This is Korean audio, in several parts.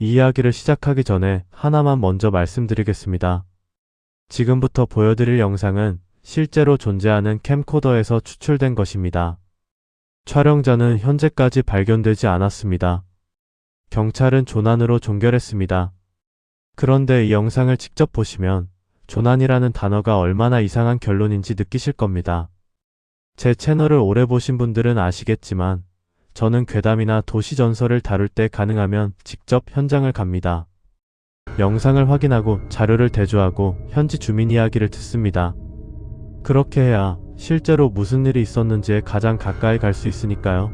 이 이야기를 시작하기 전에 하나만 먼저 말씀드리겠습니다. 지금부터 보여드릴 영상은 실제로 존재하는 캠코더에서 추출된 것입니다. 촬영자는 현재까지 발견되지 않았습니다. 경찰은 조난으로 종결했습니다. 그런데 이 영상을 직접 보시면 조난이라는 단어가 얼마나 이상한 결론인지 느끼실 겁니다. 제 채널을 오래 보신 분들은 아시겠지만 저는 괴담이나 도시 전설을 다룰 때 가능하면 직접 현장을 갑니다. 영상을 확인하고 자료를 대조하고 현지 주민 이야기를 듣습니다. 그렇게 해야 실제로 무슨 일이 있었는지에 가장 가까이 갈 수 있으니까요.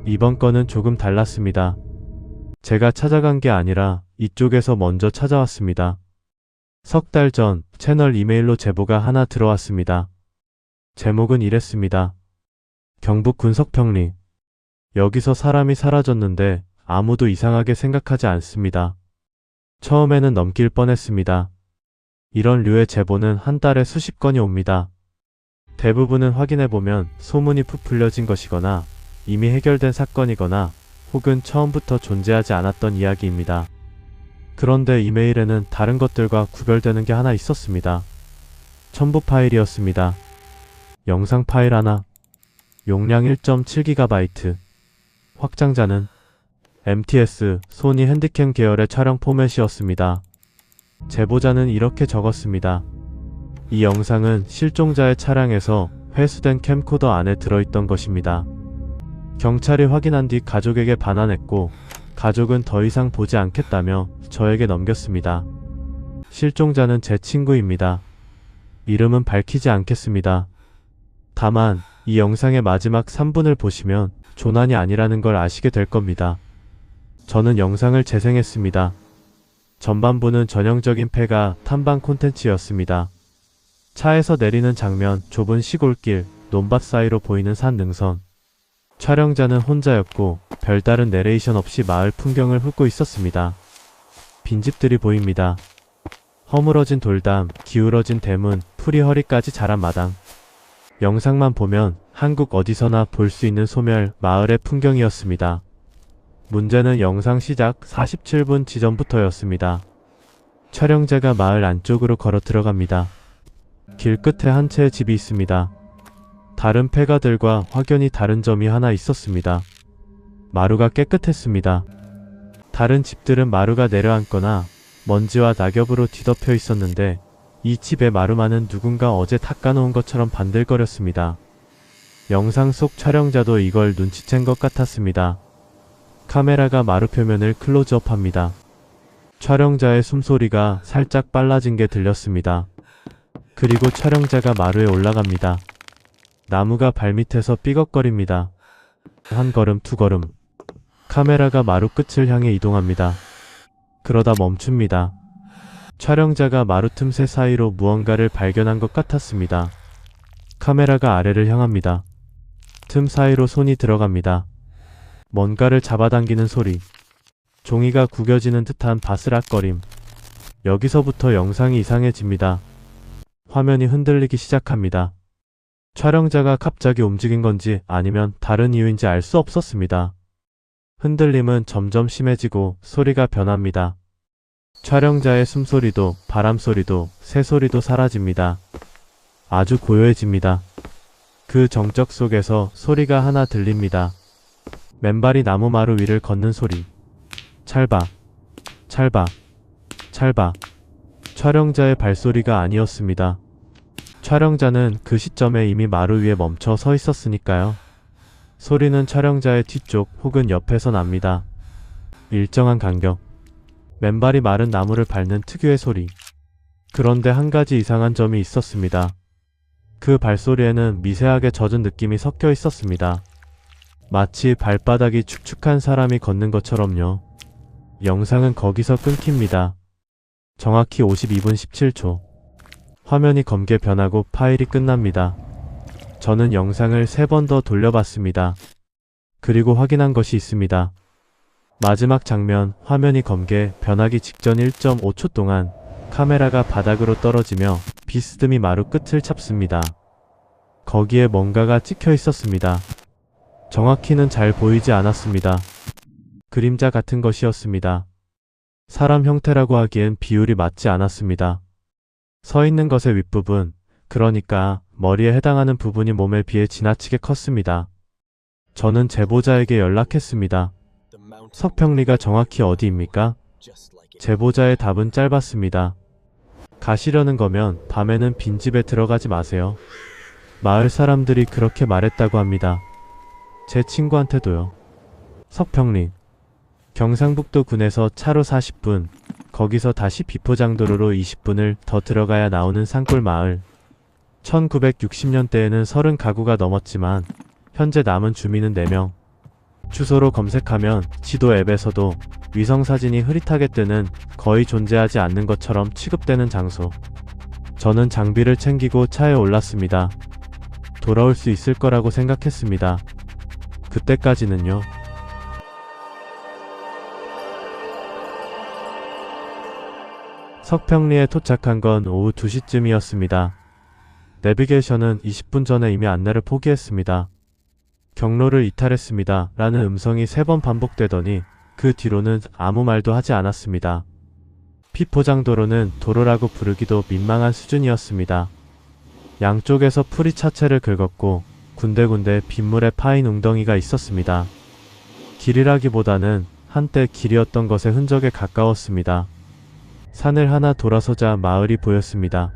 이번 건은 조금 달랐습니다. 제가 찾아간 게 아니라 이쪽에서 먼저 찾아왔습니다. 석 달 전 채널 이메일로 제보가 하나 들어왔습니다. 제목은 이랬습니다. 경북 군석평리. 여기서 사람이 사라졌는데 아무도 이상하게 생각하지 않습니다. 처음에는 넘길 뻔했습니다. 이런 류의 제보는 한 달에 수십 건이 옵니다. 대부분은 확인해보면 소문이 부풀려진 것이거나 이미 해결된 사건이거나 혹은 처음부터 존재하지 않았던 이야기입니다. 그런데 이메일에는 다른 것들과 구별되는 게 하나 있었습니다. 첨부 파일이었습니다. 영상 파일 하나, 용량 1.7GB, 확장자는 MTS 소니 핸디캠 계열의 촬영 포맷이었습니다. 제보자는 이렇게 적었습니다. 이 영상은 실종자의 차량에서 회수된 캠코더 안에 들어있던 것입니다. 경찰이 확인한 뒤 가족에게 반환했고 가족은 더 이상 보지 않겠다며 저에게 넘겼습니다. 실종자는 제 친구입니다. 이름은 밝히지 않겠습니다. 다만 이 영상의 마지막 3분을 보시면 조난이 아니라는 걸 아시게 될 겁니다. 저는 영상을 재생했습니다. 전반부는 전형적인 폐가 탐방 콘텐츠였습니다. 차에서 내리는 장면, 좁은 시골길, 논밭 사이로 보이는 산 능선. 촬영자는 혼자였고 별다른 내레이션 없이 마을 풍경을 훑고 있었습니다. 빈집들이 보입니다. 허물어진 돌담, 기울어진 대문, 풀이 허리까지 자란 마당. 영상만 보면 한국 어디서나 볼 수 있는 소멸 마을의 풍경이었습니다. 문제는 영상 시작 47분 지점부터였습니다. 촬영자가 마을 안쪽으로 걸어 들어갑니다. 길 끝에 한 채의 집이 있습니다. 다른 폐가들과 확연히 다른 점이 하나 있었습니다. 마루가 깨끗했습니다. 다른 집들은 마루가 내려앉거나 먼지와 낙엽으로 뒤덮여 있었는데 이 집의 마루만은 누군가 어제 닦아놓은 것처럼 반들거렸습니다. 영상 속 촬영자도 이걸 눈치챈 것 같았습니다. 카메라가 마루 표면을 클로즈업합니다. 촬영자의 숨소리가 살짝 빨라진 게 들렸습니다. 그리고 촬영자가 마루에 올라갑니다. 나무가 발밑에서 삐걱거립니다. 한 걸음, 두 걸음. 카메라가 마루 끝을 향해 이동합니다. 그러다 멈춥니다. 촬영자가 마루 틈새 사이로 무언가를 발견한 것 같았습니다. 카메라가 아래를 향합니다. 틈 사이로 손이 들어갑니다. 뭔가를 잡아당기는 소리. 종이가 구겨지는 듯한 바스락거림. 여기서부터 영상이 이상해집니다. 화면이 흔들리기 시작합니다. 촬영자가 갑자기 움직인 건지 아니면 다른 이유인지 알 수 없었습니다. 흔들림은 점점 심해지고 소리가 변합니다. 촬영자의 숨소리도 바람소리도 새소리도 사라집니다. 아주 고요해집니다. 그 정적 속에서 소리가 하나 들립니다. 맨발이 나무 마루 위를 걷는 소리. 찰박, 찰박, 찰박. 촬영자의 발소리가 아니었습니다. 촬영자는 그 시점에 이미 마루 위에 멈춰 서 있었으니까요. 소리는 촬영자의 뒤쪽 혹은 옆에서 납니다. 일정한 간격. 맨발이 마른 나무를 밟는 특유의 소리. 그런데 한 가지 이상한 점이 있었습니다. 그 발소리에는 미세하게 젖은 느낌이 섞여 있었습니다. 마치 발바닥이 축축한 사람이 걷는 것처럼요. 영상은 거기서 끊깁니다. 정확히 52분 17초. 화면이 검게 변하고 파일이 끝납니다. 저는 영상을 3번 더 돌려봤습니다. 그리고 확인한 것이 있습니다. 마지막 장면, 화면이 검게 변하기 직전 1.5초 동안 카메라가 바닥으로 떨어지며 비스듬히 마루 끝을 잡습니다. 거기에 뭔가가 찍혀 있었습니다. 정확히는 잘 보이지 않았습니다. 그림자 같은 것이었습니다. 사람 형태라고 하기엔 비율이 맞지 않았습니다. 서 있는 것의 윗부분, 그러니까 머리에 해당하는 부분이 몸에 비해 지나치게 컸습니다. 저는 제보자에게 연락했습니다. 석평리가 정확히 어디입니까? 제보자의 답은 짧았습니다. 가시려는 거면 밤에는 빈집에 들어가지 마세요. 마을 사람들이 그렇게 말했다고 합니다. 제 친구한테도요. 석평리. 경상북도 군에서 차로 40분, 거기서 다시 비포장도로로 20분을 더 들어가야 나오는 산골 마을. 1960년대에는 30가구가 넘었지만 현재 남은 주민은 4명. 주소로 검색하면 지도 앱에서도 위성사진이 흐릿하게 뜨는 거의 존재하지 않는 것처럼 취급되는 장소. 저는 장비를 챙기고 차에 올랐습니다. 돌아올 수 있을 거라고 생각했습니다. 그때까지는요. 석평리에 도착한 건 오후 2시쯤이었습니다. 내비게이션은 20분 전에 이미 안내를 포기했습니다. 경로를 이탈했습니다. 라는 음성이 3번 반복되더니 그 뒤로는 아무 말도 하지 않았습니다. 비포장도로는 도로라고 부르기도 민망한 수준이었습니다. 양쪽에서 풀이 차체를 긁었고 군데군데 빗물에 파인 웅덩이가 있었습니다. 길이라기보다는 한때 길이었던 것의 흔적에 가까웠습니다. 산을 하나 돌아서자 마을이 보였습니다.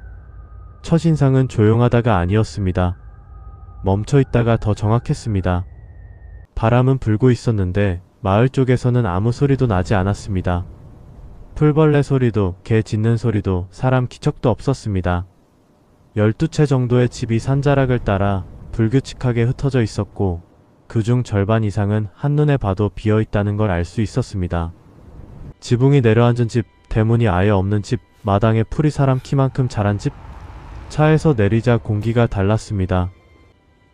첫인상은 조용하다가 아니었습니다. 멈춰있다가 더 정확했습니다. 바람은 불고 있었는데 마을 쪽에서는 아무 소리도 나지 않았습니다. 풀벌레 소리도 개 짖는 소리도 사람 기척도 없었습니다. 12채 정도의 집이 산자락을 따라 불규칙하게 흩어져 있었고 그중 절반 이상은 한눈에 봐도 비어있다는 걸 알 수 있었습니다. 지붕이 내려앉은 집, 대문이 아예 없는 집, 마당에 풀이 사람 키만큼 자란 집. 차에서 내리자 공기가 달랐습니다.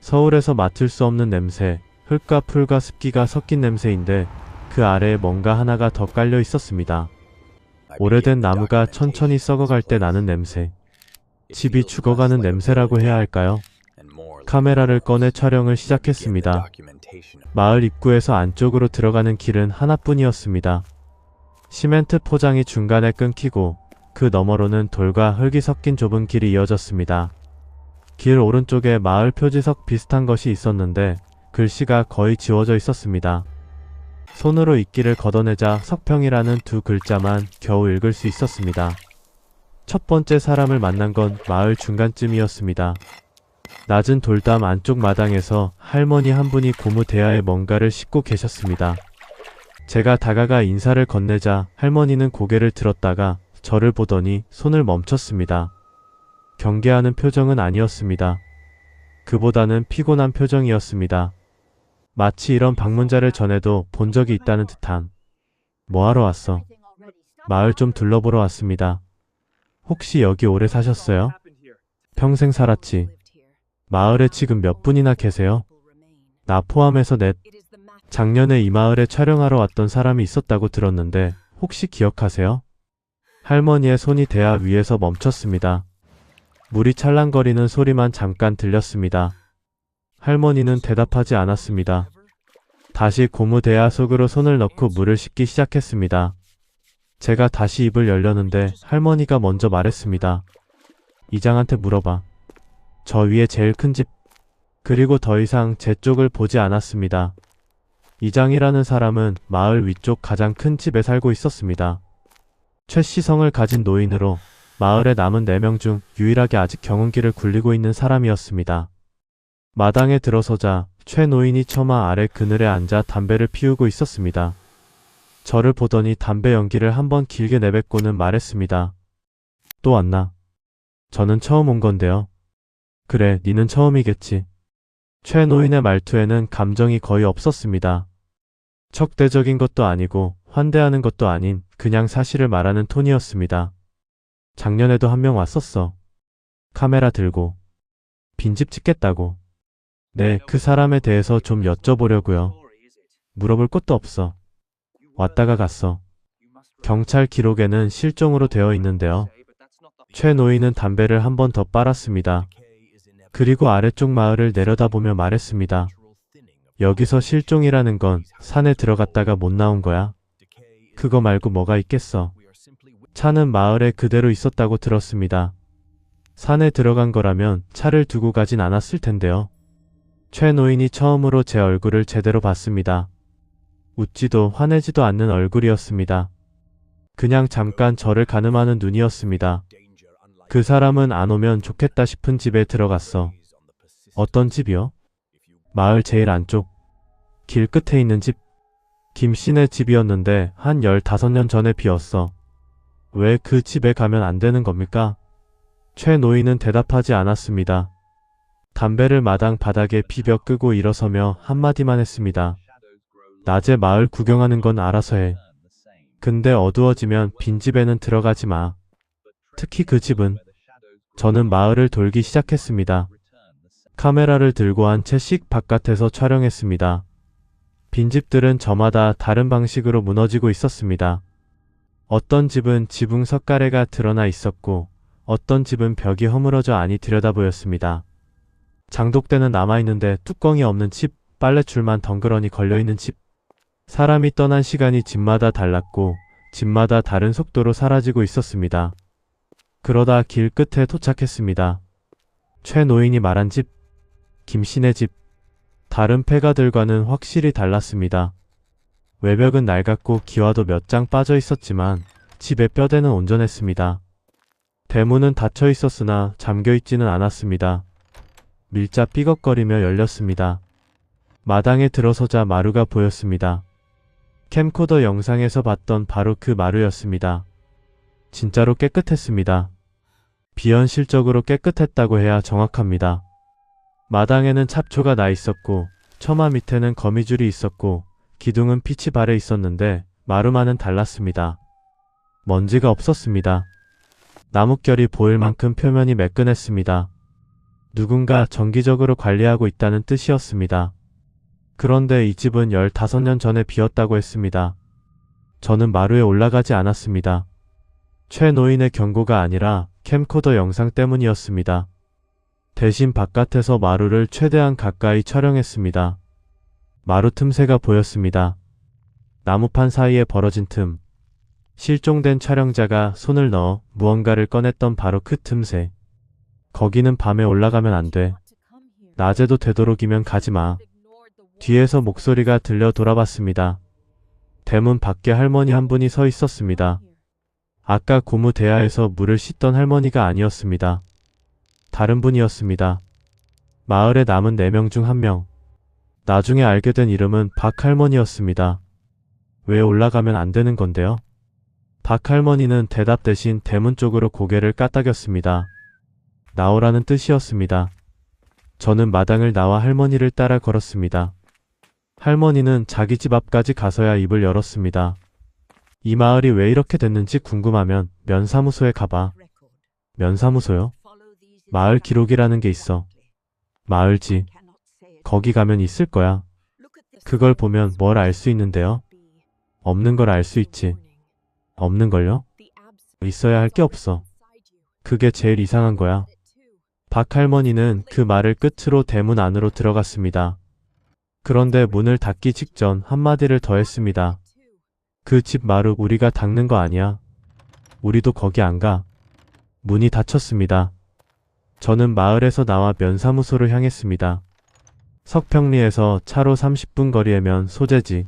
서울에서 맡을 수 없는 냄새, 흙과 풀과 습기가 섞인 냄새인데 그 아래에 뭔가 하나가 더 깔려 있었습니다. 오래된 나무가 천천히 썩어갈 때 나는 냄새. 집이 죽어가는 냄새라고 해야 할까요? 카메라를 꺼내 촬영을 시작했습니다. 마을 입구에서 안쪽으로 들어가는 길은 하나뿐이었습니다. 시멘트 포장이 중간에 끊기고 그 너머로는 돌과 흙이 섞인 좁은 길이 이어졌습니다. 길 오른쪽에 마을 표지석 비슷한 것이 있었는데 글씨가 거의 지워져 있었습니다. 손으로 읽기를 걷어내자 석평이라는 2글자만 겨우 읽을 수 있었습니다. 첫 번째 사람을 만난 건 마을 중간쯤이었습니다. 낮은 돌담 안쪽 마당에서 할머니 한 분이 고무 대야에 뭔가를 싣고 계셨습니다. 제가 다가가 인사를 건네자 할머니는 고개를 들었다가 저를 보더니 손을 멈췄습니다. 경계하는 표정은 아니었습니다. 그보다는 피곤한 표정이었습니다. 마치 이런 방문자를 전에도 본 적이 있다는 듯한. 뭐하러 왔어? 마을 좀 둘러보러 왔습니다. 혹시 여기 오래 사셨어요? 평생 살았지. 마을에 지금 몇 분이나 계세요? 나 포함해서 넷. 작년에 이 마을에 촬영하러 왔던 사람이 있었다고 들었는데 혹시 기억하세요? 할머니의 손이 대야 위에서 멈췄습니다. 물이 찰랑거리는 소리만 잠깐 들렸습니다. 할머니는 대답하지 않았습니다. 다시 고무 대야 속으로 손을 넣고 물을 씻기 시작했습니다. 제가 다시 입을 열려는데 할머니가 먼저 말했습니다. 이장한테 물어봐. 저 위에 제일 큰 집. 그리고 더 이상 제 쪽을 보지 않았습니다. 이장이라는 사람은 마을 위쪽 가장 큰 집에 살고 있었습니다. 최씨성을 가진 노인으로 마을에 남은 4명 중 유일하게 아직 경운기를 굴리고 있는 사람이었습니다. 마당에 들어서자 최 노인이 처마 아래 그늘에 앉아 담배를 피우고 있었습니다. 저를 보더니 담배 연기를 한번 길게 내뱉고는 말했습니다. 또 왔나? 저는 처음 온 건데요. 그래, 니는 처음이겠지. 최 노인의 말투에는 감정이 거의 없었습니다. 적대적인 것도 아니고 환대하는 것도 아닌 그냥 사실을 말하는 톤이었습니다. 작년에도 한 명 왔었어. 카메라 들고. 빈집 찍겠다고. 네, 그 사람에 대해서 좀 여쭤보려고요. 물어볼 것도 없어. 왔다가 갔어. 경찰 기록에는 실종으로 되어 있는데요. 최 노인은 담배를 한 번 더 빨았습니다. 그리고 아래쪽 마을을 내려다보며 말했습니다. 여기서 실종이라는 건 산에 들어갔다가 못 나온 거야. 그거 말고 뭐가 있겠어. 차는 마을에 그대로 있었다고 들었습니다. 산에 들어간 거라면 차를 두고 가진 않았을 텐데요. 최 노인이 처음으로 제 얼굴을 제대로 봤습니다. 웃지도 화내지도 않는 얼굴이었습니다. 그냥 잠깐 저를 가늠하는 눈이었습니다. 그 사람은 안 오면 좋겠다 싶은 집에 들어갔어. 어떤 집이요? 마을 제일 안쪽, 길 끝에 있는 집. 김씨네 집이었는데 한 15년 전에 비었어. 왜 그 집에 가면 안 되는 겁니까? 최 노인은 대답하지 않았습니다. 담배를 마당 바닥에 비벼 끄고 일어서며 한마디만 했습니다. 낮에 마을 구경하는 건 알아서 해. 근데 어두워지면 빈집에는 들어가지 마. 특히 그 집은. 저는 마을을 돌기 시작했습니다. 카메라를 들고 한 채씩 바깥에서 촬영했습니다. 빈집들은 저마다 다른 방식으로 무너지고 있었습니다. 어떤 집은 지붕 석가래가 드러나 있었고 어떤 집은 벽이 허물어져 안이 들여다 보였습니다. 장독대는 남아있는데 뚜껑이 없는 집, 빨래줄만 덩그러니 걸려있는 집. 사람이 떠난 시간이 집마다 달랐고 집마다 다른 속도로 사라지고 있었습니다. 그러다 길 끝에 도착했습니다. 최 노인이 말한 집, 김씨네 집. 다른 폐가들과는 확실히 달랐습니다. 외벽은 낡았고 기와도 몇 장 빠져 있었지만 집의 뼈대는 온전했습니다. 대문은 닫혀 있었으나 잠겨 있지는 않았습니다. 밀자 삐걱거리며 열렸습니다. 마당에 들어서자 마루가 보였습니다. 캠코더 영상에서 봤던 바로 그 마루였습니다. 진짜로 깨끗했습니다. 비현실적으로 깨끗했다고 해야 정확합니다. 마당에는 잡초가 나 있었고 처마 밑에는 거미줄이 있었고 기둥은 빛이 발해 있었는데 마루만은 달랐습니다. 먼지가 없었습니다. 나뭇결이 보일 만큼 표면이 매끈했습니다. 누군가 정기적으로 관리하고 있다는 뜻이었습니다. 그런데 이 집은 15년 전에 비었다고 했습니다. 저는 마루에 올라가지 않았습니다. 최 노인의 경고가 아니라 캠코더 영상 때문이었습니다. 대신 바깥에서 마루를 최대한 가까이 촬영했습니다. 마루 틈새가 보였습니다. 나무판 사이에 벌어진 틈. 실종된 촬영자가 손을 넣어 무언가를 꺼냈던 바로 그 틈새. 거기는 밤에 올라가면 안 돼. 낮에도 되도록이면 가지마. 뒤에서 목소리가 들려 돌아봤습니다. 대문 밖에 할머니 한 분이 서 있었습니다. 아까 고무 대야에서 물을 씻던 할머니가 아니었습니다. 다른 분이었습니다. 마을에 남은 4명 중 1명. 나중에 알게 된 이름은 박 할머니였습니다. 왜 올라가면 안 되는 건데요? 박 할머니는 대답 대신 대문 쪽으로 고개를 까딱였습니다. 나오라는 뜻이었습니다. 저는 마당을 나와 할머니를 따라 걸었습니다. 할머니는 자기 집 앞까지 가서야 입을 열었습니다. 이 마을이 왜 이렇게 됐는지 궁금하면 면사무소에 가봐. 면사무소요? 마을 기록이라는 게 있어. 마을지. 거기 가면 있을 거야. 그걸 보면 뭘 알 수 있는데요? 없는 걸 알 수 있지. 없는 걸요? 있어야 할 게 없어. 그게 제일 이상한 거야. 박 할머니는 그 말을 끝으로 대문 안으로 들어갔습니다. 그런데 문을 닫기 직전 한마디를 더 했습니다. 그 집 마루 우리가 닦는 거 아니야. 우리도 거기 안 가. 문이 닫혔습니다. 저는 마을에서 나와 면사무소를 향했습니다. 석평리에서 차로 30분 거리에면 소재지.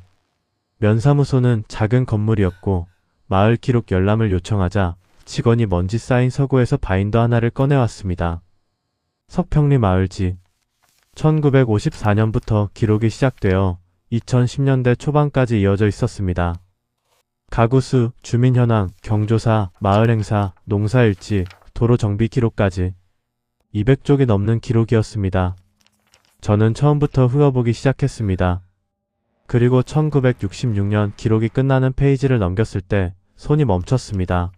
면사무소는 작은 건물이었고 마을 기록 열람을 요청하자 직원이 먼지 쌓인 서고에서 바인더 하나를 꺼내왔습니다. 석평리 마을지. 1954년부터 기록이 시작되어 2010년대 초반까지 이어져 있었습니다. 가구수, 주민 현황, 경조사, 마을 행사, 농사일지, 도로 정비 기록까지 200쪽이 넘는 기록이었습니다. 저는 처음부터 훑어보기 시작했습니다. 그리고 1966년 기록이 끝나는 페이지를 넘겼을 때 손이 멈췄습니다.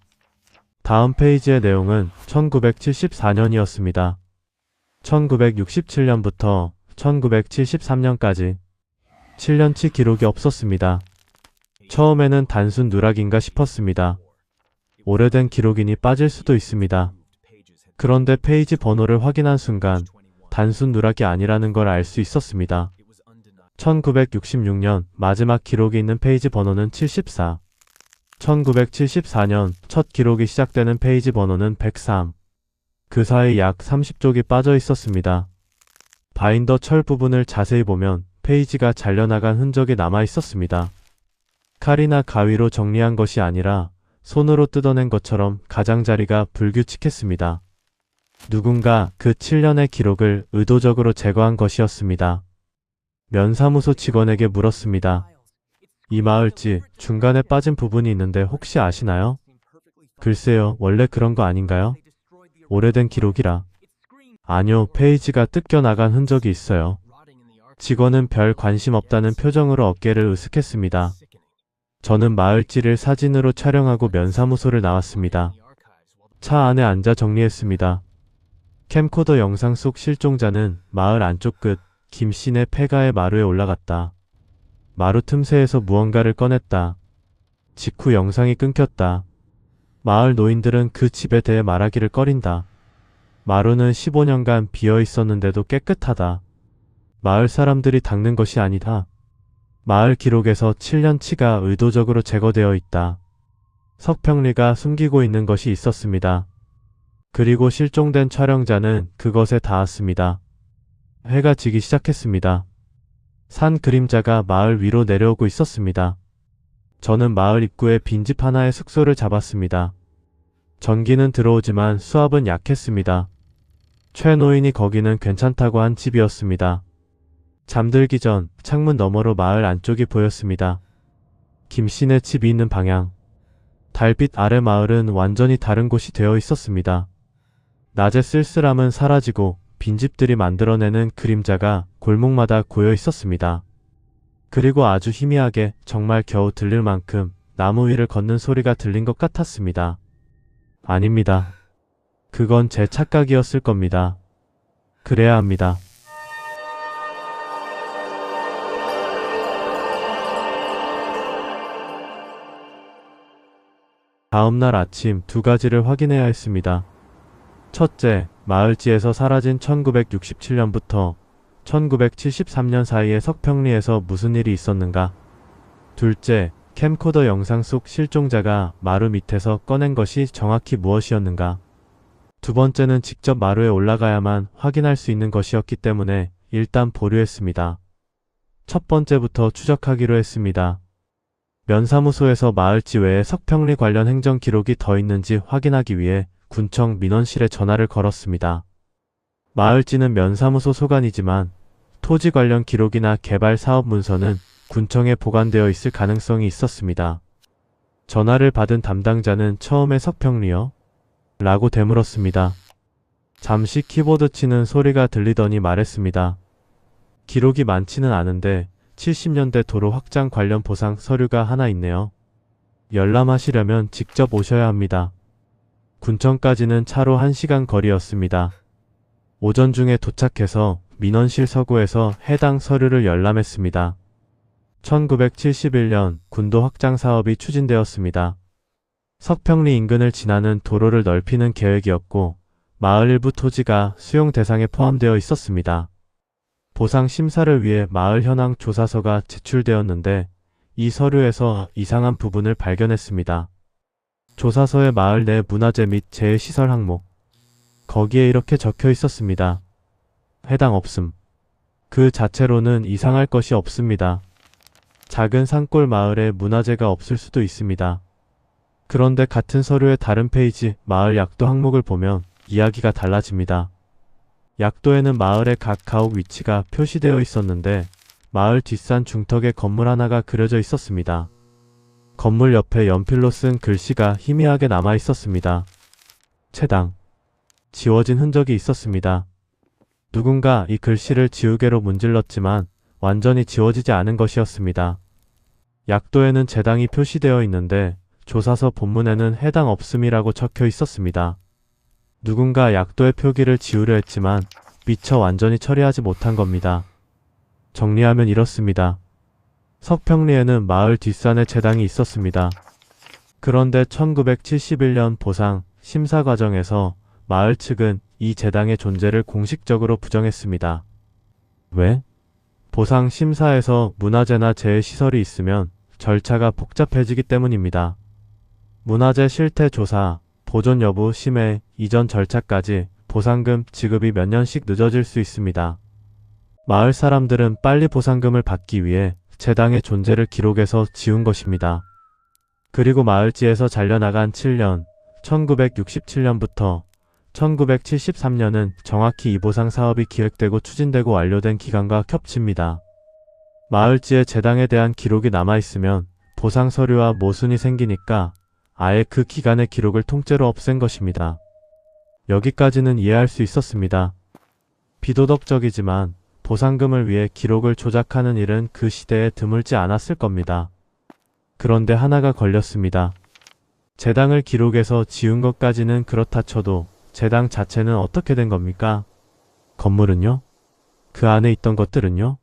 다음 페이지의 내용은 1974년이었습니다. 1967년부터 1973년까지 7년치 기록이 없었습니다. 처음에는 단순 누락인가 싶었습니다. 오래된 기록이니 빠질 수도 있습니다. 그런데 페이지 번호를 확인한 순간 단순 누락이 아니라는 걸 알 수 있었습니다. 1966년 마지막 기록이 있는 페이지 번호는 74. 1974년 첫 기록이 시작되는 페이지 번호는 103. 그 사이 약 30쪽이 빠져 있었습니다. 바인더 철 부분을 자세히 보면 페이지가 잘려나간 흔적이 남아 있었습니다. 칼이나 가위로 정리한 것이 아니라 손으로 뜯어낸 것처럼 가장자리가 불규칙했습니다. 누군가 그 7년의 기록을 의도적으로 제거한 것이었습니다. 면사무소 직원에게 물었습니다. 이 마을지 중간에 빠진 부분이 있는데 혹시 아시나요? 글쎄요, 원래 그런 거 아닌가요? 오래된 기록이라. 아니요, 페이지가 뜯겨나간 흔적이 있어요. 직원은 별 관심 없다는 표정으로 어깨를 으쓱했습니다. 저는 마을지를 사진으로 촬영하고 면사무소를 나왔습니다. 차 안에 앉아 정리했습니다. 캠코더 영상 속 실종자는 마을 안쪽 끝 김씨네 폐가의 마루에 올라갔다. 마루 틈새에서 무언가를 꺼냈다. 직후 영상이 끊겼다. 마을 노인들은 그 집에 대해 말하기를 꺼린다. 마루는 15년간 비어 있었는데도 깨끗하다. 마을 사람들이 닦는 것이 아니다. 마을 기록에서 7년치가 의도적으로 제거되어 있다. 석평리가 숨기고 있는 것이 있었습니다. 그리고 실종된 촬영자는 그것에 닿았습니다. 해가 지기 시작했습니다. 산 그림자가 마을 위로 내려오고 있었습니다. 저는 마을 입구에 빈집 하나의 숙소를 잡았습니다. 전기는 들어오지만 수압은 약했습니다. 최 노인이 거기는 괜찮다고 한 집이었습니다. 잠들기 전 창문 너머로 마을 안쪽이 보였습니다. 김씨네 집이 있는 방향. 달빛 아래 마을은 완전히 다른 곳이 되어 있었습니다. 낮의 쓸쓸함은 사라지고 빈집들이 만들어내는 그림자가 골목마다 고여 있었습니다. 그리고 아주 희미하게 정말 겨우 들릴 만큼 나무 위를 걷는 소리가 들린 것 같았습니다. 아닙니다. 그건 제 착각이었을 겁니다. 그래야 합니다. 다음날 아침 두 가지를 확인해야 했습니다. 첫째, 마을지에서 사라진 1967년부터 1973년 사이에 석평리에서 무슨 일이 있었는가. 둘째, 캠코더 영상 속 실종자가 마루 밑에서 꺼낸 것이 정확히 무엇이었는가. 두 번째는 직접 마루에 올라가야만 확인할 수 있는 것이었기 때문에 일단 보류했습니다. 첫 번째부터 추적하기로 했습니다. 면사무소에서 마을지 외에 석평리 관련 행정 기록이 더 있는지 확인하기 위해 군청 민원실에 전화를 걸었습니다. 마을지는 면사무소 소관이지만 토지 관련 기록이나 개발 사업 문서는 군청에 보관되어 있을 가능성이 있었습니다. 전화를 받은 담당자는 처음에 석평리요? 라고 되물었습니다. 잠시 키보드 치는 소리가 들리더니 말했습니다. 기록이 많지는 않은데 70년대 도로 확장 관련 보상 서류가 하나 있네요. 열람하시려면 직접 오셔야 합니다. 군청까지는 차로 1시간 거리였습니다. 오전 중에 도착해서 민원실 서구에서 해당 서류를 열람했습니다. 1971년 군도 확장 사업이 추진되었습니다. 석평리 인근을 지나는 도로를 넓히는 계획이었고 마을 일부 토지가 수용 대상에 포함되어 있었습니다. 보상 심사를 위해 마을 현황 조사서가 제출되었는데 이 서류에서 이상한 부분을 발견했습니다. 조사서의 마을 내 문화재 및 재해시설 항목. 거기에 이렇게 적혀 있었습니다. 해당 없음. 그 자체로는 이상할 것이 없습니다. 작은 산골 마을에 문화재가 없을 수도 있습니다. 그런데 같은 서류의 다른 페이지 마을 약도 항목을 보면 이야기가 달라집니다. 약도에는 마을의 각 가옥 위치가 표시되어 있었는데 마을 뒷산 중턱에 건물 하나가 그려져 있었습니다. 건물 옆에 연필로 쓴 글씨가 희미하게 남아 있었습니다. 채당. 지워진 흔적이 있었습니다. 누군가 이 글씨를 지우개로 문질렀지만 완전히 지워지지 않은 것이었습니다. 약도에는 재당이 표시되어 있는데 조사서 본문에는 해당 없음이라고 적혀 있었습니다. 누군가 약도의 표기를 지우려 했지만 미처 완전히 처리하지 못한 겁니다. 정리하면 이렇습니다. 석평리에는 마을 뒷산에 재당이 있었습니다. 그런데 1971년 보상 심사 과정에서 마을 측은 이 재당의 존재를 공식적으로 부정했습니다. 왜? 보상 심사에서 문화재나 재해시설이 있으면 절차가 복잡해지기 때문입니다. 문화재 실태 조사, 보존 여부 심해, 이전 절차까지 보상금 지급이 몇 년씩 늦어질 수 있습니다. 마을 사람들은 빨리 보상금을 받기 위해 제당의 존재를 기록해서 지운 것입니다. 그리고 마을지에서 잘려나간 7년, 1967년부터 1973년은 정확히 이 보상 사업이 기획되고 추진되고 완료된 기간과 겹칩니다. 마을지에 제당에 대한 기록이 남아있으면 보상 서류와 모순이 생기니까 아예 그 기간의 기록을 통째로 없앤 것입니다. 여기까지는 이해할 수 있었습니다. 비도덕적이지만 보상금을 위해 기록을 조작하는 일은 그 시대에 드물지 않았을 겁니다. 그런데 하나가 걸렸습니다. 제당을 기록해서 지운 것까지는 그렇다 쳐도 제당 자체는 어떻게 된 겁니까? 건물은요? 그 안에 있던 것들은요?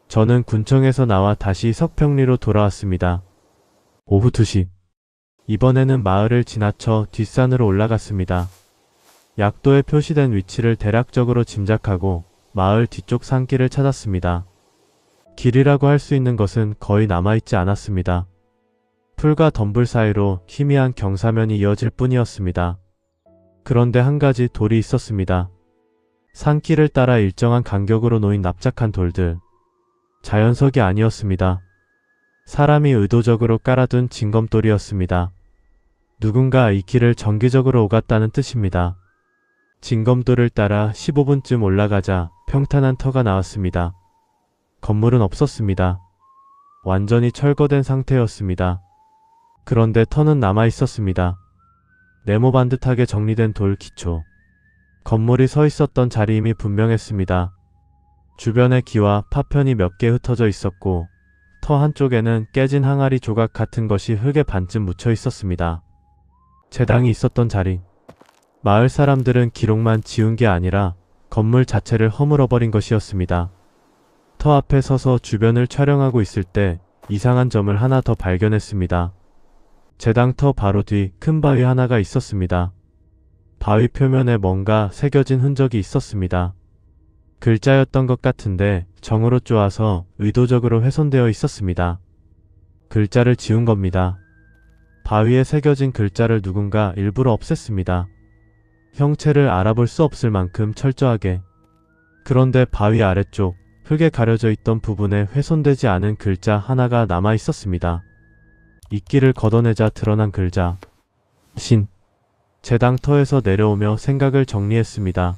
저는 군청에서 나와 다시 석평리로 돌아왔습니다. 오후 2시. 이번에는 마을을 지나쳐 뒷산으로 올라갔습니다. 약도에 표시된 위치를 대략적으로 짐작하고 마을 뒤쪽 산길을 찾았습니다. 길이라고 할 수 있는 것은 거의 남아있지 않았습니다. 풀과 덤불 사이로 희미한 경사면이 이어질 뿐이었습니다. 그런데 한 가지 돌이 있었습니다. 산길을 따라 일정한 간격으로 놓인 납작한 돌들. 자연석이 아니었습니다. 사람이 의도적으로 깔아둔 징검돌이었습니다. 누군가 이 길을 정기적으로 오갔다는 뜻입니다. 징검돌을 따라 15분쯤 올라가자 평탄한 터가 나왔습니다. 건물은 없었습니다. 완전히 철거된 상태였습니다. 그런데 터는 남아 있었습니다. 네모반듯하게 정리된 돌 기초. 건물이 서 있었던 자리임이 분명했습니다. 주변에 기와 파편이 몇 개 흩어져 있었고 터 한쪽에는 깨진 항아리 조각 같은 것이 흙에 반쯤 묻혀 있었습니다. 제당이 있었던 자리. 마을 사람들은 기록만 지운 게 아니라 건물 자체를 허물어버린 것이었습니다. 터 앞에 서서 주변을 촬영하고 있을 때 이상한 점을 하나 더 발견했습니다. 제당 터 바로 뒤 큰 바위 하나가 있었습니다. 바위 표면에 뭔가 새겨진 흔적이 있었습니다. 글자였던 것 같은데 정으로 쪼아서 의도적으로 훼손되어 있었습니다. 글자를 지운 겁니다. 바위에 새겨진 글자를 누군가 일부러 없앴습니다. 형체를 알아볼 수 없을 만큼 철저하게. 그런데 바위 아래쪽 흙에 가려져 있던 부분에 훼손되지 않은 글자 하나가 남아 있었습니다. 이끼를 걷어내자 드러난 글자. 신. 제당 터에서 내려오며 생각을 정리했습니다.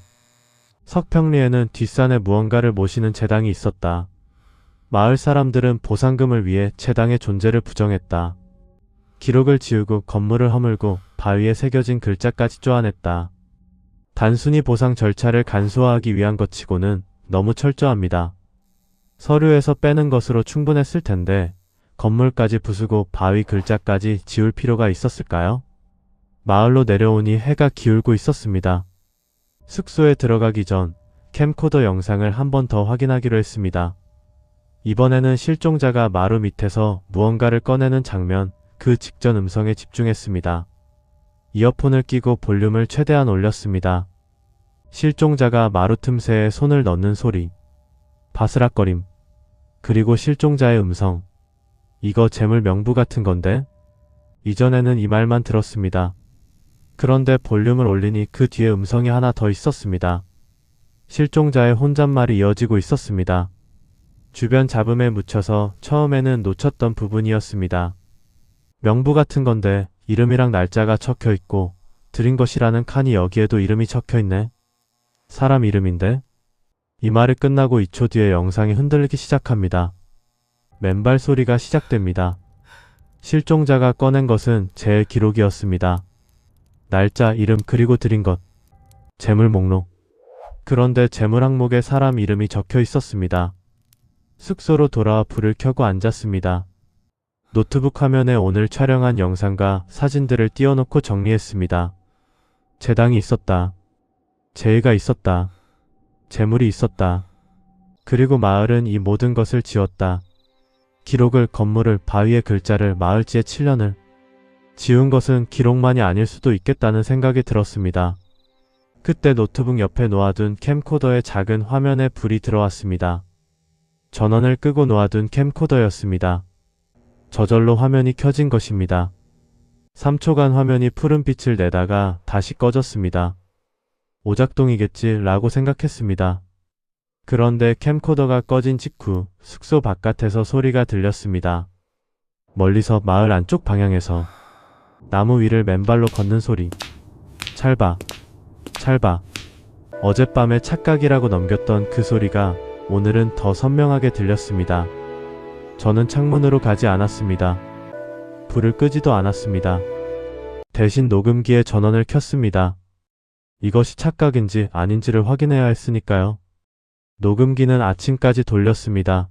석평리에는 뒷산에 무언가를 모시는 제당이 있었다. 마을 사람들은 보상금을 위해 제당의 존재를 부정했다. 기록을 지우고 건물을 허물고 바위에 새겨진 글자까지 쪼아냈다. 단순히 보상 절차를 간소화하기 위한 것치고는 너무 철저합니다. 서류에서 빼는 것으로 충분했을 텐데 건물까지 부수고 바위 글자까지 지울 필요가 있었을까요? 마을로 내려오니 해가 기울고 있었습니다. 숙소에 들어가기 전 캠코더 영상을 한 번 더 확인하기로 했습니다. 이번에는 실종자가 마루 밑에서 무언가를 꺼내는 장면, 그 직전 음성에 집중했습니다. 이어폰을 끼고 볼륨을 최대한 올렸습니다. 실종자가 마루 틈새에 손을 넣는 소리, 바스락거림, 그리고 실종자의 음성. 이거 재물 명부 같은 건데? 이전에는 이 말만 들었습니다. 그런데 볼륨을 올리니 그 뒤에 음성이 하나 더 있었습니다. 실종자의 혼잣말이 이어지고 있었습니다. 주변 잡음에 묻혀서 처음에는 놓쳤던 부분이었습니다. 명부 같은 건데 이름이랑 날짜가 적혀 있고 드린 것이라는 칸이 여기에도 이름이 적혀 있네. 사람 이름인데? 이 말이 끝나고 2초 뒤에 영상이 흔들리기 시작합니다. 맨발 소리가 시작됩니다. 실종자가 꺼낸 것은 제 기록이었습니다. 날짜, 이름, 그리고 드린 것. 재물 목록. 그런데 재물 항목에 사람 이름이 적혀 있었습니다. 숙소로 돌아와 불을 켜고 앉았습니다. 노트북 화면에 오늘 촬영한 영상과 사진들을 띄워놓고 정리했습니다. 제당이 있었다. 제의가 있었다. 재물이 있었다. 그리고 마을은 이 모든 것을 지웠다. 기록을, 건물을, 바위의 글자를, 마을지의 7년을. 지운 것은 기록만이 아닐 수도 있겠다는 생각이 들었습니다. 그때 노트북 옆에 놓아둔 캠코더의 작은 화면에 불이 들어왔습니다. 전원을 끄고 놓아둔 캠코더였습니다. 저절로 화면이 켜진 것입니다. 3초간 화면이 푸른빛을 내다가 다시 꺼졌습니다. 오작동이겠지 라고 생각했습니다. 그런데 캠코더가 꺼진 직후 숙소 바깥에서 소리가 들렸습니다. 멀리서 마을 안쪽 방향에서 나무 위를 맨발로 걷는 소리. 찰바, 찰바. 어젯밤에 착각이라고 넘겼던 그 소리가 오늘은 더 선명하게 들렸습니다. 저는 창문으로 가지 않았습니다. 불을 끄지도 않았습니다. 대신 녹음기에 전원을 켰습니다. 이것이 착각인지 아닌지를 확인해야 했으니까요. 녹음기는 아침까지 돌렸습니다.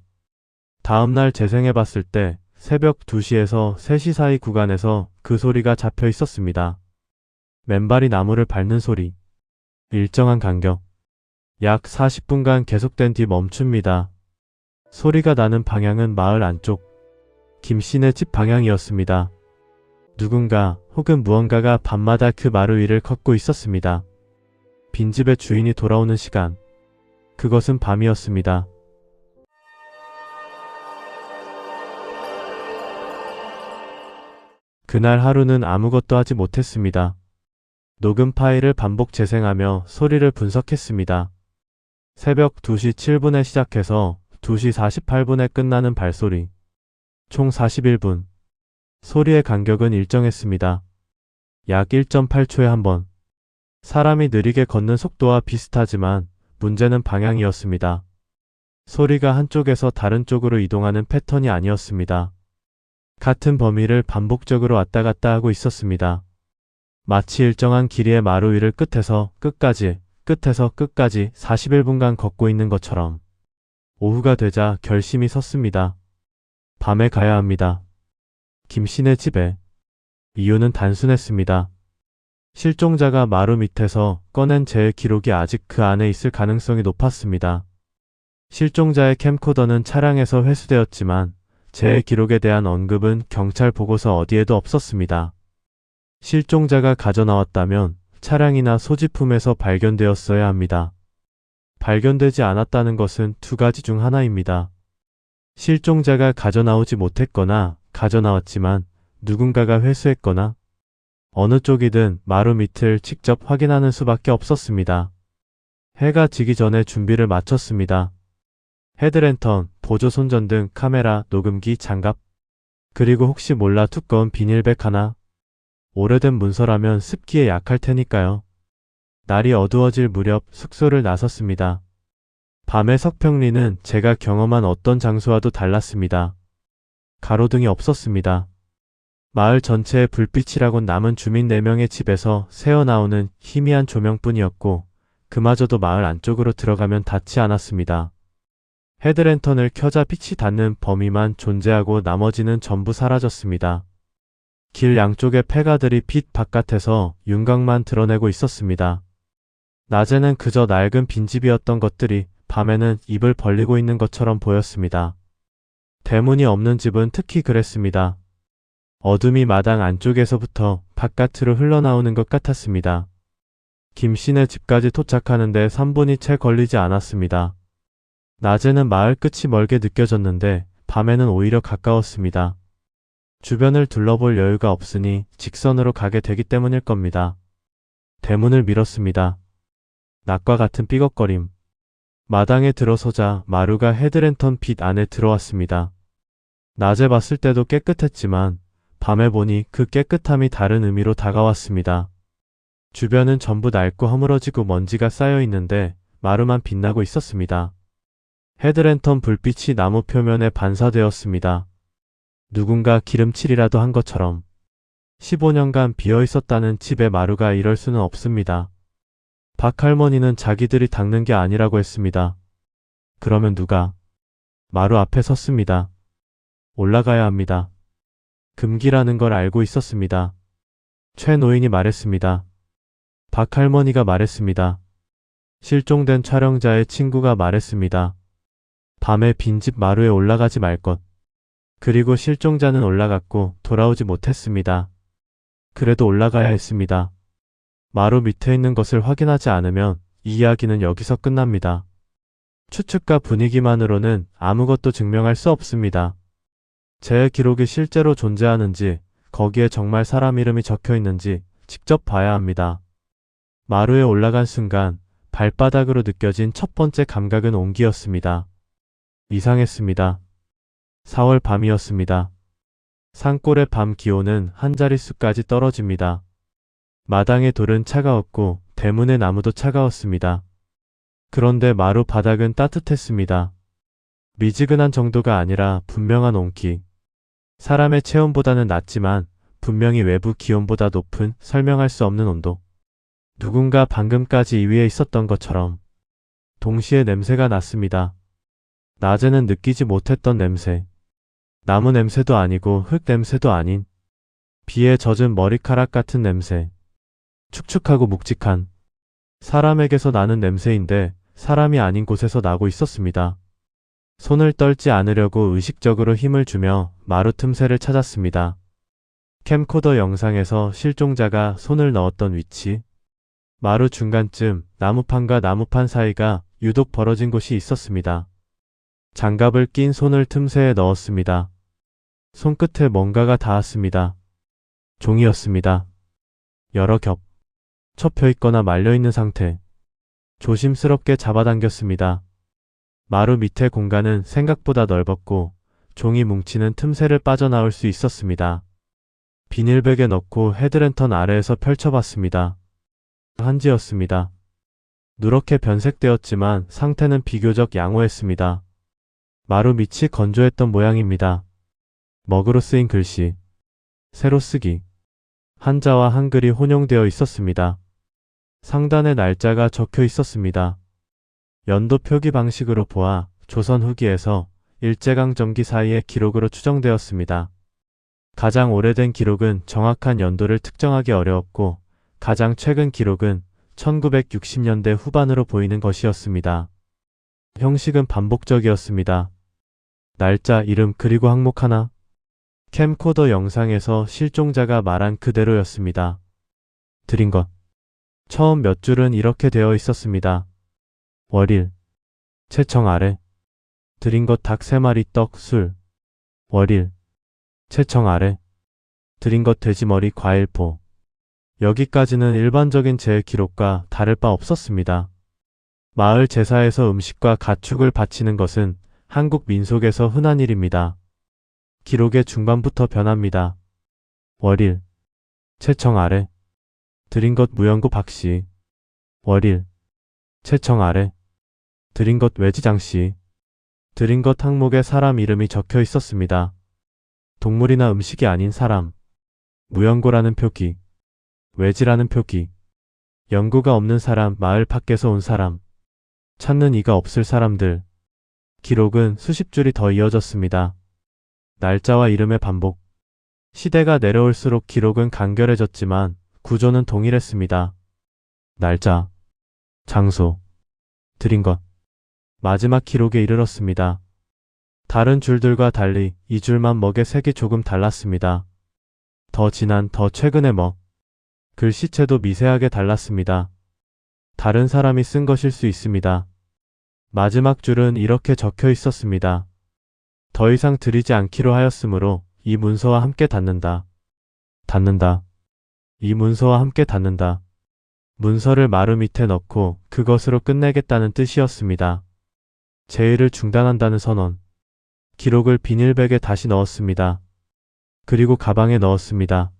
다음날 재생해봤을 때 새벽 2시에서 3시 사이 구간에서 그 소리가 잡혀 있었습니다. 맨발이 나무를 밟는 소리. 일정한 간격. 약 40분간 계속된 뒤 멈춥니다. 소리가 나는 방향은 마을 안쪽. 김씨네 집 방향이었습니다. 누군가 혹은 무언가가 밤마다 그 마루 위를 걷고 있었습니다. 빈집의 주인이 돌아오는 시간. 그것은 밤이었습니다. 그날 하루는 아무것도 하지 못했습니다. 녹음 파일을 반복 재생하며 소리를 분석했습니다. 새벽 2시 7분에 시작해서 2시 48분에 끝나는 발소리. 총 41분. 소리의 간격은 일정했습니다. 약 1.8초에 한 번. 사람이 느리게 걷는 속도와 비슷하지만 문제는 방향이었습니다. 소리가 한쪽에서 다른 쪽으로 이동하는 패턴이 아니었습니다. 같은 범위를 반복적으로 왔다 갔다 하고 있었습니다. 마치 일정한 길이의 마루 위를 끝에서 끝까지 41분간 걷고 있는 것처럼. 오후가 되자 결심이 섰습니다. 밤에 가야 합니다. 김씨네 집에. 이유는 단순했습니다. 실종자가 마루 밑에서 꺼낸 제 기록이 아직 그 안에 있을 가능성이 높았습니다. 실종자의 캠코더는 차량에서 회수되었지만 제 기록에 대한 언급은 경찰 보고서 어디에도 없었습니다. 실종자가 가져나왔다면 차량이나 소지품에서 발견되었어야 합니다. 발견되지 않았다는 것은 두 가지 중 하나입니다. 실종자가 가져나오지 못했거나 가져나왔지만 누군가가 회수했거나 어느 쪽이든 마루 밑을 직접 확인하는 수밖에 없었습니다. 해가 지기 전에 준비를 마쳤습니다. 헤드랜턴, 보조 손전등, 카메라, 녹음기, 장갑, 그리고 혹시 몰라 두꺼운 비닐백 하나. 오래된 문서라면 습기에 약할 테니까요. 날이 어두워질 무렵 숙소를 나섰습니다. 밤의 석평리는 제가 경험한 어떤 장소와도 달랐습니다. 가로등이 없었습니다. 마을 전체의 불빛이라곤 남은 주민 4명의 집에서 새어나오는 희미한 조명뿐이었고 그마저도 마을 안쪽으로 들어가면 닿지 않았습니다. 헤드랜턴을 켜자 빛이 닿는 범위만 존재하고 나머지는 전부 사라졌습니다. 길 양쪽의 폐가들이 빛 바깥에서 윤곽만 드러내고 있었습니다. 낮에는 그저 낡은 빈집이었던 것들이 밤에는 입을 벌리고 있는 것처럼 보였습니다. 대문이 없는 집은 특히 그랬습니다. 어둠이 마당 안쪽에서부터 바깥으로 흘러나오는 것 같았습니다. 김씨네 집까지 도착하는데 3분이 채 걸리지 않았습니다. 낮에는 마을 끝이 멀게 느껴졌는데 밤에는 오히려 가까웠습니다. 주변을 둘러볼 여유가 없으니 직선으로 가게 되기 때문일 겁니다. 대문을 밀었습니다. 낮과 같은 삐걱거림. 마당에 들어서자 마루가 헤드랜턴 빛 안에 들어왔습니다. 낮에 봤을 때도 깨끗했지만 밤에 보니 그 깨끗함이 다른 의미로 다가왔습니다. 주변은 전부 낡고 허물어지고 먼지가 쌓여 있는데 마루만 빛나고 있었습니다. 헤드랜턴 불빛이 나무 표면에 반사되었습니다. 누군가 기름칠이라도 한 것처럼. 15년간 비어 있었다는 집의 마루가 이럴 수는 없습니다. 박할머니는 자기들이 닦는 게 아니라고 했습니다. 그러면 누가? 마루 앞에 섰습니다. 올라가야 합니다. 금기라는 걸 알고 있었습니다. 최 노인이 말했습니다. 박할머니가 말했습니다. 실종된 촬영자의 친구가 말했습니다. 밤에 빈집 마루에 올라가지 말 것. 그리고 실종자는 올라갔고 돌아오지 못했습니다. 그래도 올라가야 했습니다. 마루 밑에 있는 것을 확인하지 않으면 이 이야기는 여기서 끝납니다. 추측과 분위기만으로는 아무것도 증명할 수 없습니다. 제 기록이 실제로 존재하는지 거기에 정말 사람 이름이 적혀 있는지 직접 봐야 합니다. 마루에 올라간 순간 발바닥으로 느껴진 첫 번째 감각은 온기였습니다. 이상했습니다. 4월 밤이었습니다. 산골의 밤 기온은 한 자릿수까지 떨어집니다. 마당의 돌은 차가웠고 대문의 나무도 차가웠습니다. 그런데 마루 바닥은 따뜻했습니다. 미지근한 정도가 아니라 분명한 온기. 사람의 체온보다는 낮지만 분명히 외부 기온보다 높은 설명할 수 없는 온도. 누군가 방금까지 이 위에 있었던 것처럼. 동시에 냄새가 났습니다. 낮에는 느끼지 못했던 냄새. 나무 냄새도 아니고 흙 냄새도 아닌 비에 젖은 머리카락 같은 냄새. 축축하고 묵직한 사람에게서 나는 냄새인데 사람이 아닌 곳에서 나고 있었습니다. 손을 떨지 않으려고 의식적으로 힘을 주며 마루 틈새를 찾았습니다. 캠코더 영상에서 실종자가 손을 넣었던 위치. 마루 중간쯤 나무판과 나무판 사이가 유독 벌어진 곳이 있었습니다. 장갑을 낀 손을 틈새에 넣었습니다. 손끝에 뭔가가 닿았습니다. 종이였습니다. 여러 겹. 접혀 있거나 말려 있는 상태. 조심스럽게 잡아당겼습니다. 마루 밑의 공간은 생각보다 넓었고 종이 뭉치는 틈새를 빠져나올 수 있었습니다. 비닐백에 넣고 헤드랜턴 아래에서 펼쳐봤습니다. 한지였습니다. 누렇게 변색되었지만 상태는 비교적 양호했습니다. 마루 밑이 건조했던 모양입니다. 먹으로 쓰인 글씨. 새로 쓰기. 한자와 한글이 혼용되어 있었습니다. 상단에 날짜가 적혀 있었습니다. 연도 표기 방식으로 보아 조선 후기에서 일제강점기 사이의 기록으로 추정되었습니다. 가장 오래된 기록은 정확한 연도를 특정하기 어려웠고 가장 최근 기록은 1960년대 후반으로 보이는 것이었습니다. 형식은 반복적이었습니다. 날짜, 이름, 그리고 항목 하나. 캠코더 영상에서 실종자가 말한 그대로였습니다. 드린 것. 처음 몇 줄은 이렇게 되어 있었습니다. 월일. 채청 아래. 드린 것 닭 3마리 떡, 술. 월일. 채청 아래. 드린 것 돼지머리 과일포. 여기까지는 일반적인 제 기록과 다를 바 없었습니다. 마을 제사에서 음식과 가축을 바치는 것은 한국 민속에서 흔한 일입니다. 기록의 중반부터 변합니다. 월일. 채청 아래. 드린 것 무연고 박씨. 월일. 채청 아래. 드린 것 외지장씨. 드린 것 항목에 사람 이름이 적혀 있었습니다. 동물이나 음식이 아닌 사람. 무연고라는 표기. 외지라는 표기. 연고가 없는 사람, 마을 밖에서 온 사람. 찾는 이가 없을 사람들. 기록은 수십 줄이 더 이어졌습니다. 날짜와 이름의 반복. 시대가 내려올수록 기록은 간결해졌지만 구조는 동일했습니다. 날짜, 장소, 드린 것. 마지막 기록에 이르렀습니다. 다른 줄들과 달리 이 줄만 먹의 색이 조금 달랐습니다. 더 진한, 더 최근의 먹. 글씨체도 미세하게 달랐습니다. 다른 사람이 쓴 것일 수 있습니다. 마지막 줄은 이렇게 적혀 있었습니다. 더 이상 드리지 않기로 하였으므로 이 문서와 함께 닫는다. 닫는다. 이 문서와 함께 닫는다. 문서를 마루 밑에 넣고 그것으로 끝내겠다는 뜻이었습니다. 제 일을 중단한다는 선언. 기록을 비닐백에 다시 넣었습니다. 그리고 가방에 넣었습니다.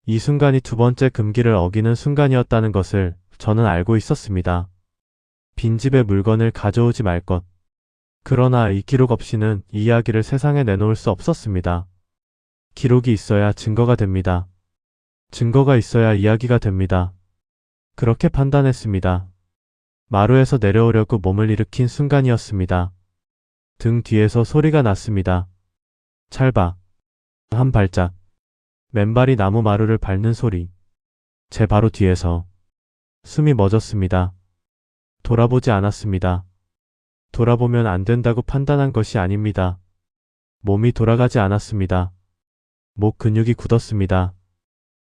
이 순간이 두 번째 금기를 어기는 순간이었다는 것을 저는 알고 있었습니다. 빈집에 물건을 가져오지 말 것. 그러나 이 기록 없이는 이 이야기를 세상에 내놓을 수 없었습니다. 기록이 있어야 증거가 됩니다. 증거가 있어야 이야기가 됩니다. 그렇게 판단했습니다. 마루에서 내려오려고 몸을 일으킨 순간이었습니다. 등 뒤에서 소리가 났습니다. 찰박. 한 발짝. 맨발이 나무 마루를 밟는 소리. 제 바로 뒤에서. 숨이 멎었습니다. 돌아보지 않았습니다. 돌아보면 안 된다고 판단한 것이 아닙니다. 몸이 돌아가지 않았습니다. 목 근육이 굳었습니다.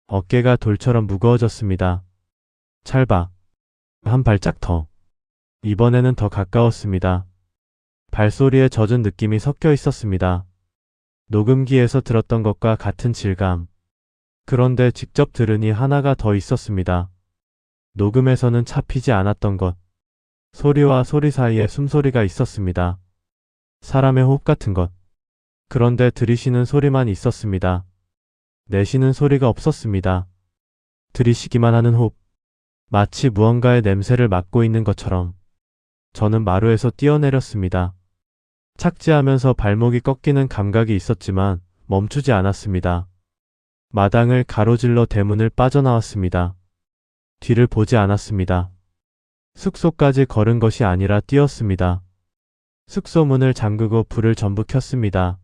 어깨가 돌처럼 무거워졌습니다. 찰박. 한 발짝 더. 이번에는 더 가까웠습니다. 발소리에 젖은 느낌이 섞여 있었습니다. 녹음기에서 들었던 것과 같은 질감. 그런데 직접 들으니 하나가 더 있었습니다. 녹음에서는 잡히지 않았던 것. 소리와 소리 사이에 숨소리가 있었습니다. 사람의 호흡 같은 것. 그런데 들이쉬는 소리만 있었습니다. 내쉬는 소리가 없었습니다. 들이쉬기만 하는 호흡. 마치 무언가의 냄새를 맡고 있는 것처럼. 저는 마루에서 뛰어내렸습니다. 착지하면서 발목이 꺾이는 감각이 있었지만 멈추지 않았습니다. 마당을 가로질러 대문을 빠져나왔습니다. 뒤를 보지 않았습니다. 숙소까지 걸은 것이 아니라 뛰었습니다. 숙소 문을 잠그고 불을 전부 켰습니다.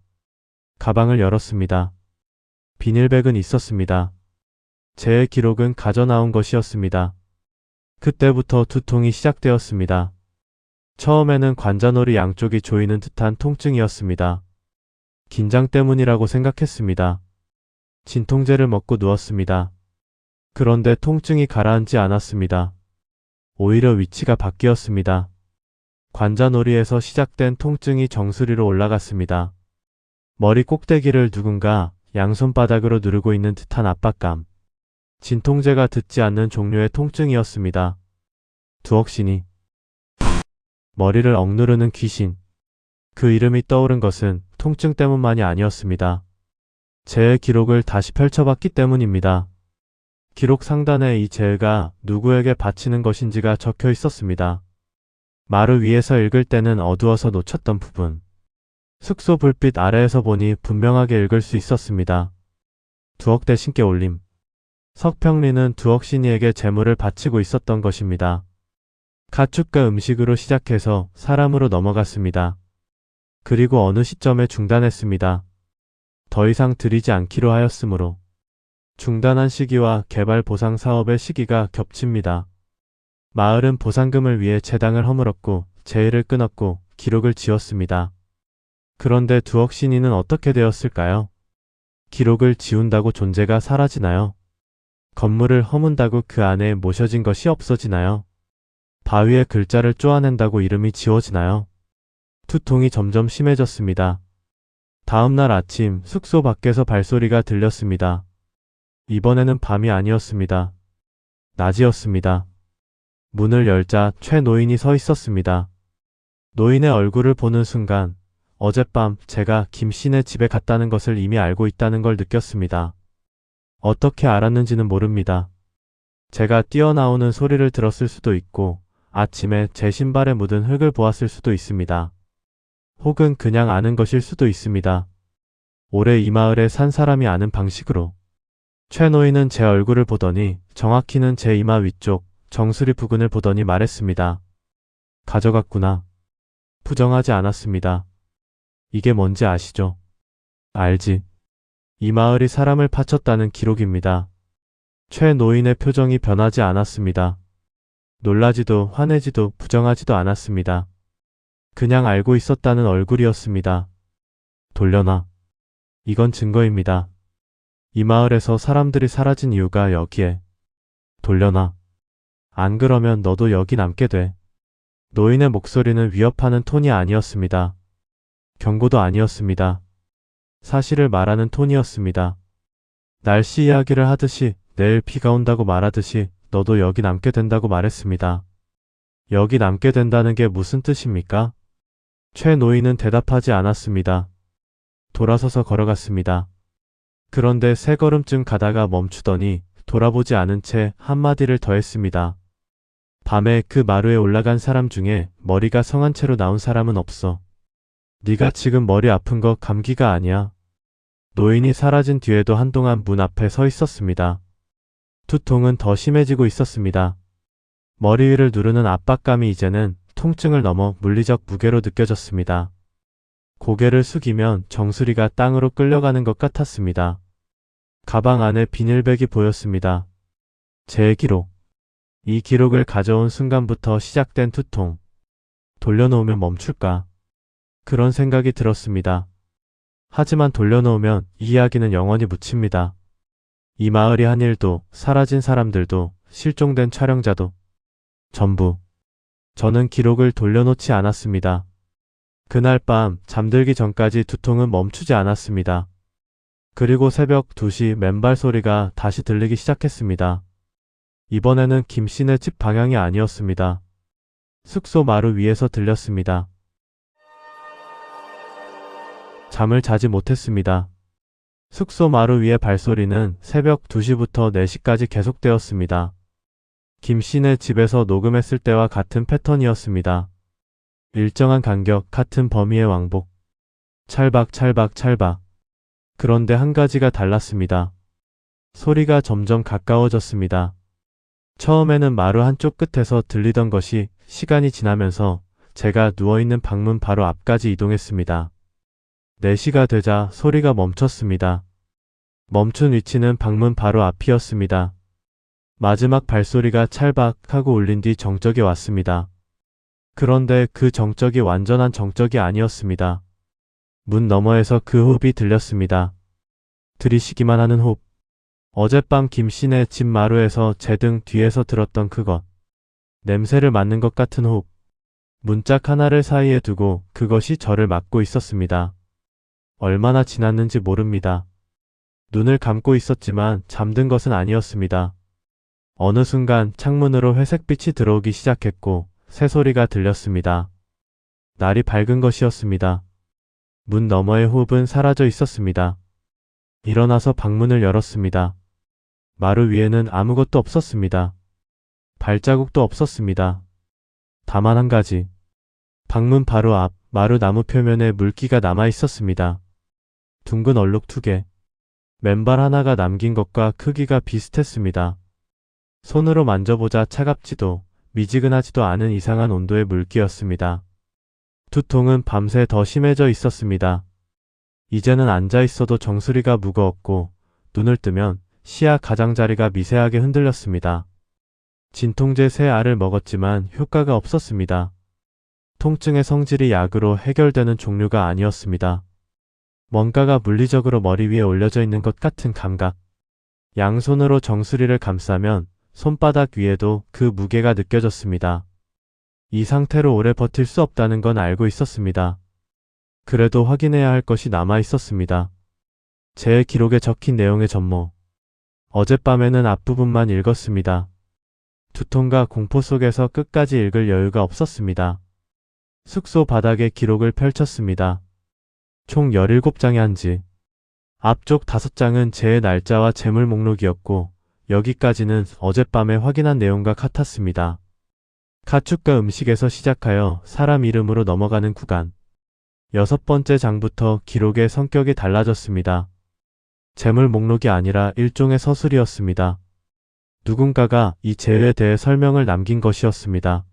가방을 열었습니다. 비닐백은 있었습니다. 제 기록은 가져나온 것이었습니다. 그때부터 두통이 시작되었습니다. 처음에는 관자놀이 양쪽이 조이는 듯한 통증이었습니다. 긴장 때문이라고 생각했습니다. 진통제를 먹고 누웠습니다. 그런데 통증이 가라앉지 않았습니다. 오히려 위치가 바뀌었습니다. 관자놀이에서 시작된 통증이 정수리로 올라갔습니다. 머리 꼭대기를 누군가 양손바닥으로 누르고 있는 듯한 압박감. 진통제가 듣지 않는 종류의 통증이었습니다. 두억신이. 머리를 억누르는 귀신. 그 이름이 떠오른 것은 통증 때문만이 아니었습니다. 제 기록을 다시 펼쳐봤기 때문입니다. 기록 상단에 이 제가 누구에게 바치는 것인지가 적혀 있었습니다. 마루 위에서 읽을 때는 어두워서 놓쳤던 부분. 숙소 불빛 아래에서 보니 분명하게 읽을 수 있었습니다. 두억대 신께 올림. 석평리는 두억신이에게 재물을 바치고 있었던 것입니다. 가축과 음식으로 시작해서 사람으로 넘어갔습니다. 그리고 어느 시점에 중단했습니다. 더 이상 들이지 않기로 하였으므로. 중단한 시기와 개발 보상 사업의 시기가 겹칩니다. 마을은 보상금을 위해 재당을 허물었고 제의를 끊었고 기록을 지웠습니다. 그런데 두억신이는 어떻게 되었을까요? 기록을 지운다고 존재가 사라지나요? 건물을 허문다고 그 안에 모셔진 것이 없어지나요? 바위에 글자를 쪼아낸다고 이름이 지워지나요? 두통이 점점 심해졌습니다. 다음날 아침 숙소 밖에서 발소리가 들렸습니다. 이번에는 밤이 아니었습니다. 낮이었습니다. 문을 열자 최 노인이 서 있었습니다. 노인의 얼굴을 보는 순간 어젯밤 제가 김씨네 집에 갔다는 것을 이미 알고 있다는 걸 느꼈습니다. 어떻게 알았는지는 모릅니다. 제가 뛰어나오는 소리를 들었을 수도 있고 아침에 제 신발에 묻은 흙을 보았을 수도 있습니다. 혹은 그냥 아는 것일 수도 있습니다. 오래 이 마을에 산 사람이 아는 방식으로. 최 노인은 제 얼굴을 보더니 정확히는 제 이마 위쪽 정수리 부근을 보더니 말했습니다. 가져갔구나. 부정하지 않았습니다. 이게 뭔지 아시죠? 알지. 이 마을이 사람을 파쳤다는 기록입니다. 최 노인의 표정이 변하지 않았습니다. 놀라지도 화내지도 부정하지도 않았습니다. 그냥 알고 있었다는 얼굴이었습니다. 돌려놔. 이건 증거입니다. 이 마을에서 사람들이 사라진 이유가 여기에. 돌려놔. 안 그러면 너도 여기 남게 돼. 노인의 목소리는 위협하는 톤이 아니었습니다. 경고도 아니었습니다. 사실을 말하는 톤이었습니다. 날씨 이야기를 하듯이 내일 비가 온다고 말하듯이 너도 여기 남게 된다고 말했습니다. 여기 남게 된다는 게 무슨 뜻입니까? 최 노인은 대답하지 않았습니다. 돌아서서 걸어갔습니다. 그런데 세 걸음쯤 가다가 멈추더니 돌아보지 않은 채 한마디를 더 했습니다. 밤에 그 마루에 올라간 사람 중에 머리가 성한 채로 나온 사람은 없어. 네가 지금 머리 아픈 거 감기가 아니야. 노인이 사라진 뒤에도 한동안 문 앞에 서 있었습니다. 두통은 더 심해지고 있었습니다. 머리 위를 누르는 압박감이 이제는 통증을 넘어 물리적 무게로 느껴졌습니다. 고개를 숙이면 정수리가 땅으로 끌려가는 것 같았습니다. 가방 안에 비닐백이 보였습니다. 제 기록. 이 기록을 가져온 순간부터 시작된 두통. 돌려놓으면 멈출까? 그런 생각이 들었습니다. 하지만 돌려놓으면 이 이야기는 영원히 묻힙니다. 이 마을이 한 일도, 사라진 사람들도, 실종된 촬영자도 전부. 저는 기록을 돌려놓지 않았습니다. 그날 밤 잠들기 전까지 두통은 멈추지 않았습니다. 그리고 새벽 2시 맨발 소리가 다시 들리기 시작했습니다. 이번에는 김씨네 집 방향이 아니었습니다. 숙소 마루 위에서 들렸습니다. 잠을 자지 못했습니다. 숙소 마루 위의 발소리는 새벽 2시부터 4시까지 계속되었습니다. 김씨네 집에서 녹음했을 때와 같은 패턴이었습니다. 일정한 간격, 같은 범위의 왕복. 찰박, 찰박, 찰박. 그런데 한 가지가 달랐습니다. 소리가 점점 가까워졌습니다. 처음에는 마루 한쪽 끝에서 들리던 것이 시간이 지나면서 제가 누워있는 방문 바로 앞까지 이동했습니다. 4시가 되자 소리가 멈췄습니다. 멈춘 위치는 방문 바로 앞이었습니다. 마지막 발소리가 찰박하고 울린 뒤 정적이 왔습니다. 그런데 그 정적이 완전한 정적이 아니었습니다. 문 너머에서 그 호흡이 들렸습니다. 들이쉬기만 하는 호흡. 어젯밤 김씨네 집 마루에서 제 등 뒤에서 들었던 그것. 냄새를 맡는 것 같은 호흡. 문짝 하나를 사이에 두고 그것이 저를 막고 있었습니다. 얼마나 지났는지 모릅니다. 눈을 감고 있었지만 잠든 것은 아니었습니다. 어느 순간 창문으로 회색빛이 들어오기 시작했고 새소리가 들렸습니다. 날이 밝은 것이었습니다. 문 너머의 호흡은 사라져 있었습니다. 일어나서 방문을 열었습니다. 마루 위에는 아무것도 없었습니다. 발자국도 없었습니다. 다만 한 가지. 방문 바로 앞 마루 나무 표면에 물기가 남아 있었습니다. 둥근 얼룩 2개. 맨발 하나가 남긴 것과 크기가 비슷했습니다. 손으로 만져보자 차갑지도 미지근하지도 않은 이상한 온도의 물기였습니다. 두통은 밤새 더 심해져 있었습니다. 이제는 앉아 있어도 정수리가 무거웠고 눈을 뜨면 시야 가장자리가 미세하게 흔들렸습니다. 진통제 3알을 먹었지만 효과가 없었습니다. 통증의 성질이 약으로 해결되는 종류가 아니었습니다. 뭔가가 물리적으로 머리 위에 올려져 있는 것 같은 감각. 양손으로 정수리를 감싸면 손바닥 위에도 그 무게가 느껴졌습니다. 이 상태로 오래 버틸 수 없다는 건 알고 있었습니다. 그래도 확인해야 할 것이 남아 있었습니다. 제 기록에 적힌 내용의 전모. 어젯밤에는 앞부분만 읽었습니다. 두통과 공포 속에서 끝까지 읽을 여유가 없었습니다. 숙소 바닥에 기록을 펼쳤습니다. 총 17장의 한지. 앞쪽 5장은 제 날짜와 재물 목록이었고 여기까지는 어젯밤에 확인한 내용과 같았습니다. 가축과 음식에서 시작하여 사람 이름으로 넘어가는 구간. 6번째 장부터 기록의 성격이 달라졌습니다. 재물 목록이 아니라 일종의 서술이었습니다. 누군가가 이 재에 대해 설명을 남긴 것이었습니다.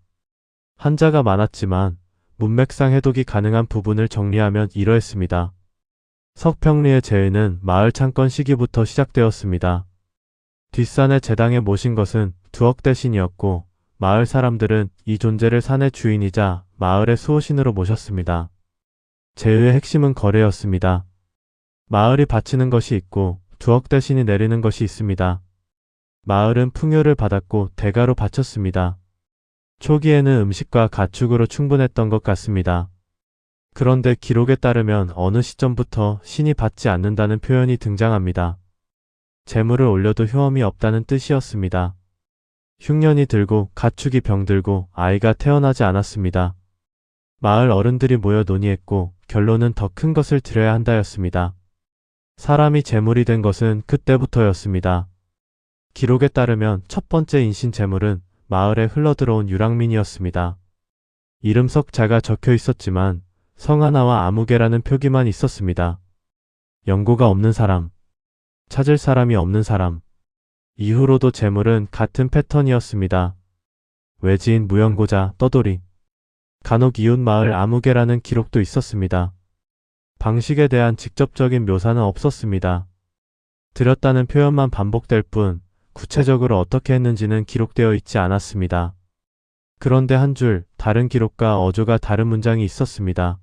한자가 많았지만 문맥상 해독이 가능한 부분을 정리하면 이러했습니다. 석평리의 재해는 마을 창건 시기부터 시작되었습니다. 뒷산의 제당에 모신 것은 두억 대신이었고 마을 사람들은 이 존재를 산의 주인이자 마을의 수호신으로 모셨습니다. 재해의 핵심은 거래였습니다. 마을이 바치는 것이 있고 두억 대신이 내리는 것이 있습니다. 마을은 풍요를 받았고 대가로 바쳤습니다. 초기에는 음식과 가축으로 충분했던 것 같습니다. 그런데 기록에 따르면 어느 시점부터 신이 받지 않는다는 표현이 등장합니다. 재물을 올려도 효험이 없다는 뜻이었습니다. 흉년이 들고 가축이 병들고 아이가 태어나지 않았습니다. 마을 어른들이 모여 논의했고 결론은 더 큰 것을 드려야 한다였습니다. 사람이 재물이 된 것은 그때부터였습니다. 기록에 따르면 첫 번째 인신 재물은 마을에 흘러들어온 유랑민이었습니다. 이름 석자가 적혀 있었지만 성 하나와 아무개라는 표기만 있었습니다. 연고가 없는 사람, 찾을 사람이 없는 사람. 이후로도 재물은 같은 패턴이었습니다. 외지인 무연고자, 떠돌이. 간혹 이웃 마을 아무개라는 기록도 있었습니다. 방식에 대한 직접적인 묘사는 없었습니다. 드렸다는 표현만 반복될 뿐 구체적으로 어떻게 했는지는 기록되어 있지 않았습니다. 그런데 한 줄 다른 기록과 어조가 다른 문장이 있었습니다.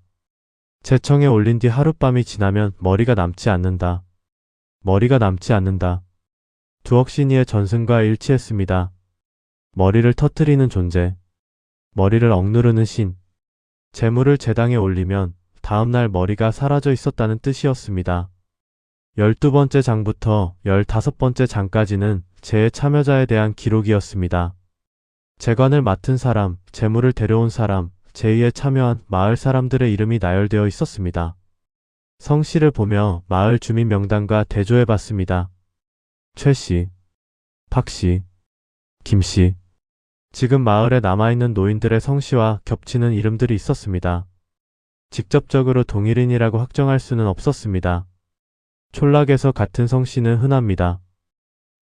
제청에 올린 뒤 하룻밤이 지나면 머리가 남지 않는다. 머리가 남지 않는다. 두억신이의 전승과 일치했습니다. 머리를 터뜨리는 존재. 머리를 억누르는 신. 재물을 제당에 올리면 다음날 머리가 사라져 있었다는 뜻이었습니다. 12번째 장부터 15번째 장까지는 재해 참여자에 대한 기록이었습니다. 재관을 맡은 사람, 재물을 데려온 사람, 제의에 참여한 마을 사람들의 이름이 나열되어 있었습니다. 성씨를 보며 마을 주민 명단과 대조해 봤습니다. 최씨, 박씨, 김씨. 지금 마을에 남아있는 노인들의 성씨와 겹치는 이름들이 있었습니다. 직접적으로 동일인이라고 확정할 수는 없었습니다. 촌락에서 같은 성씨는 흔합니다.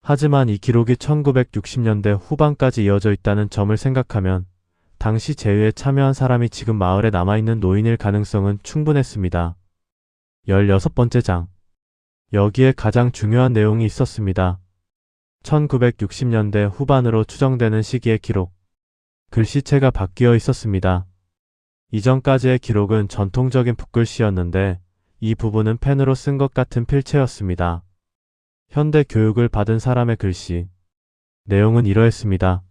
하지만 이 기록이 1960년대 후반까지 이어져 있다는 점을 생각하면 당시 재해에 참여한 사람이 지금 마을에 남아있는 노인일 가능성은 충분했습니다. 16번째 장. 여기에 가장 중요한 내용이 있었습니다. 1960년대 후반으로 추정되는 시기의 기록. 글씨체가 바뀌어 있었습니다. 이전까지의 기록은 전통적인 붓글씨였는데 이 부분은 펜으로 쓴 것 같은 필체였습니다. 현대 교육을 받은 사람의 글씨. 내용은 이러했습니다.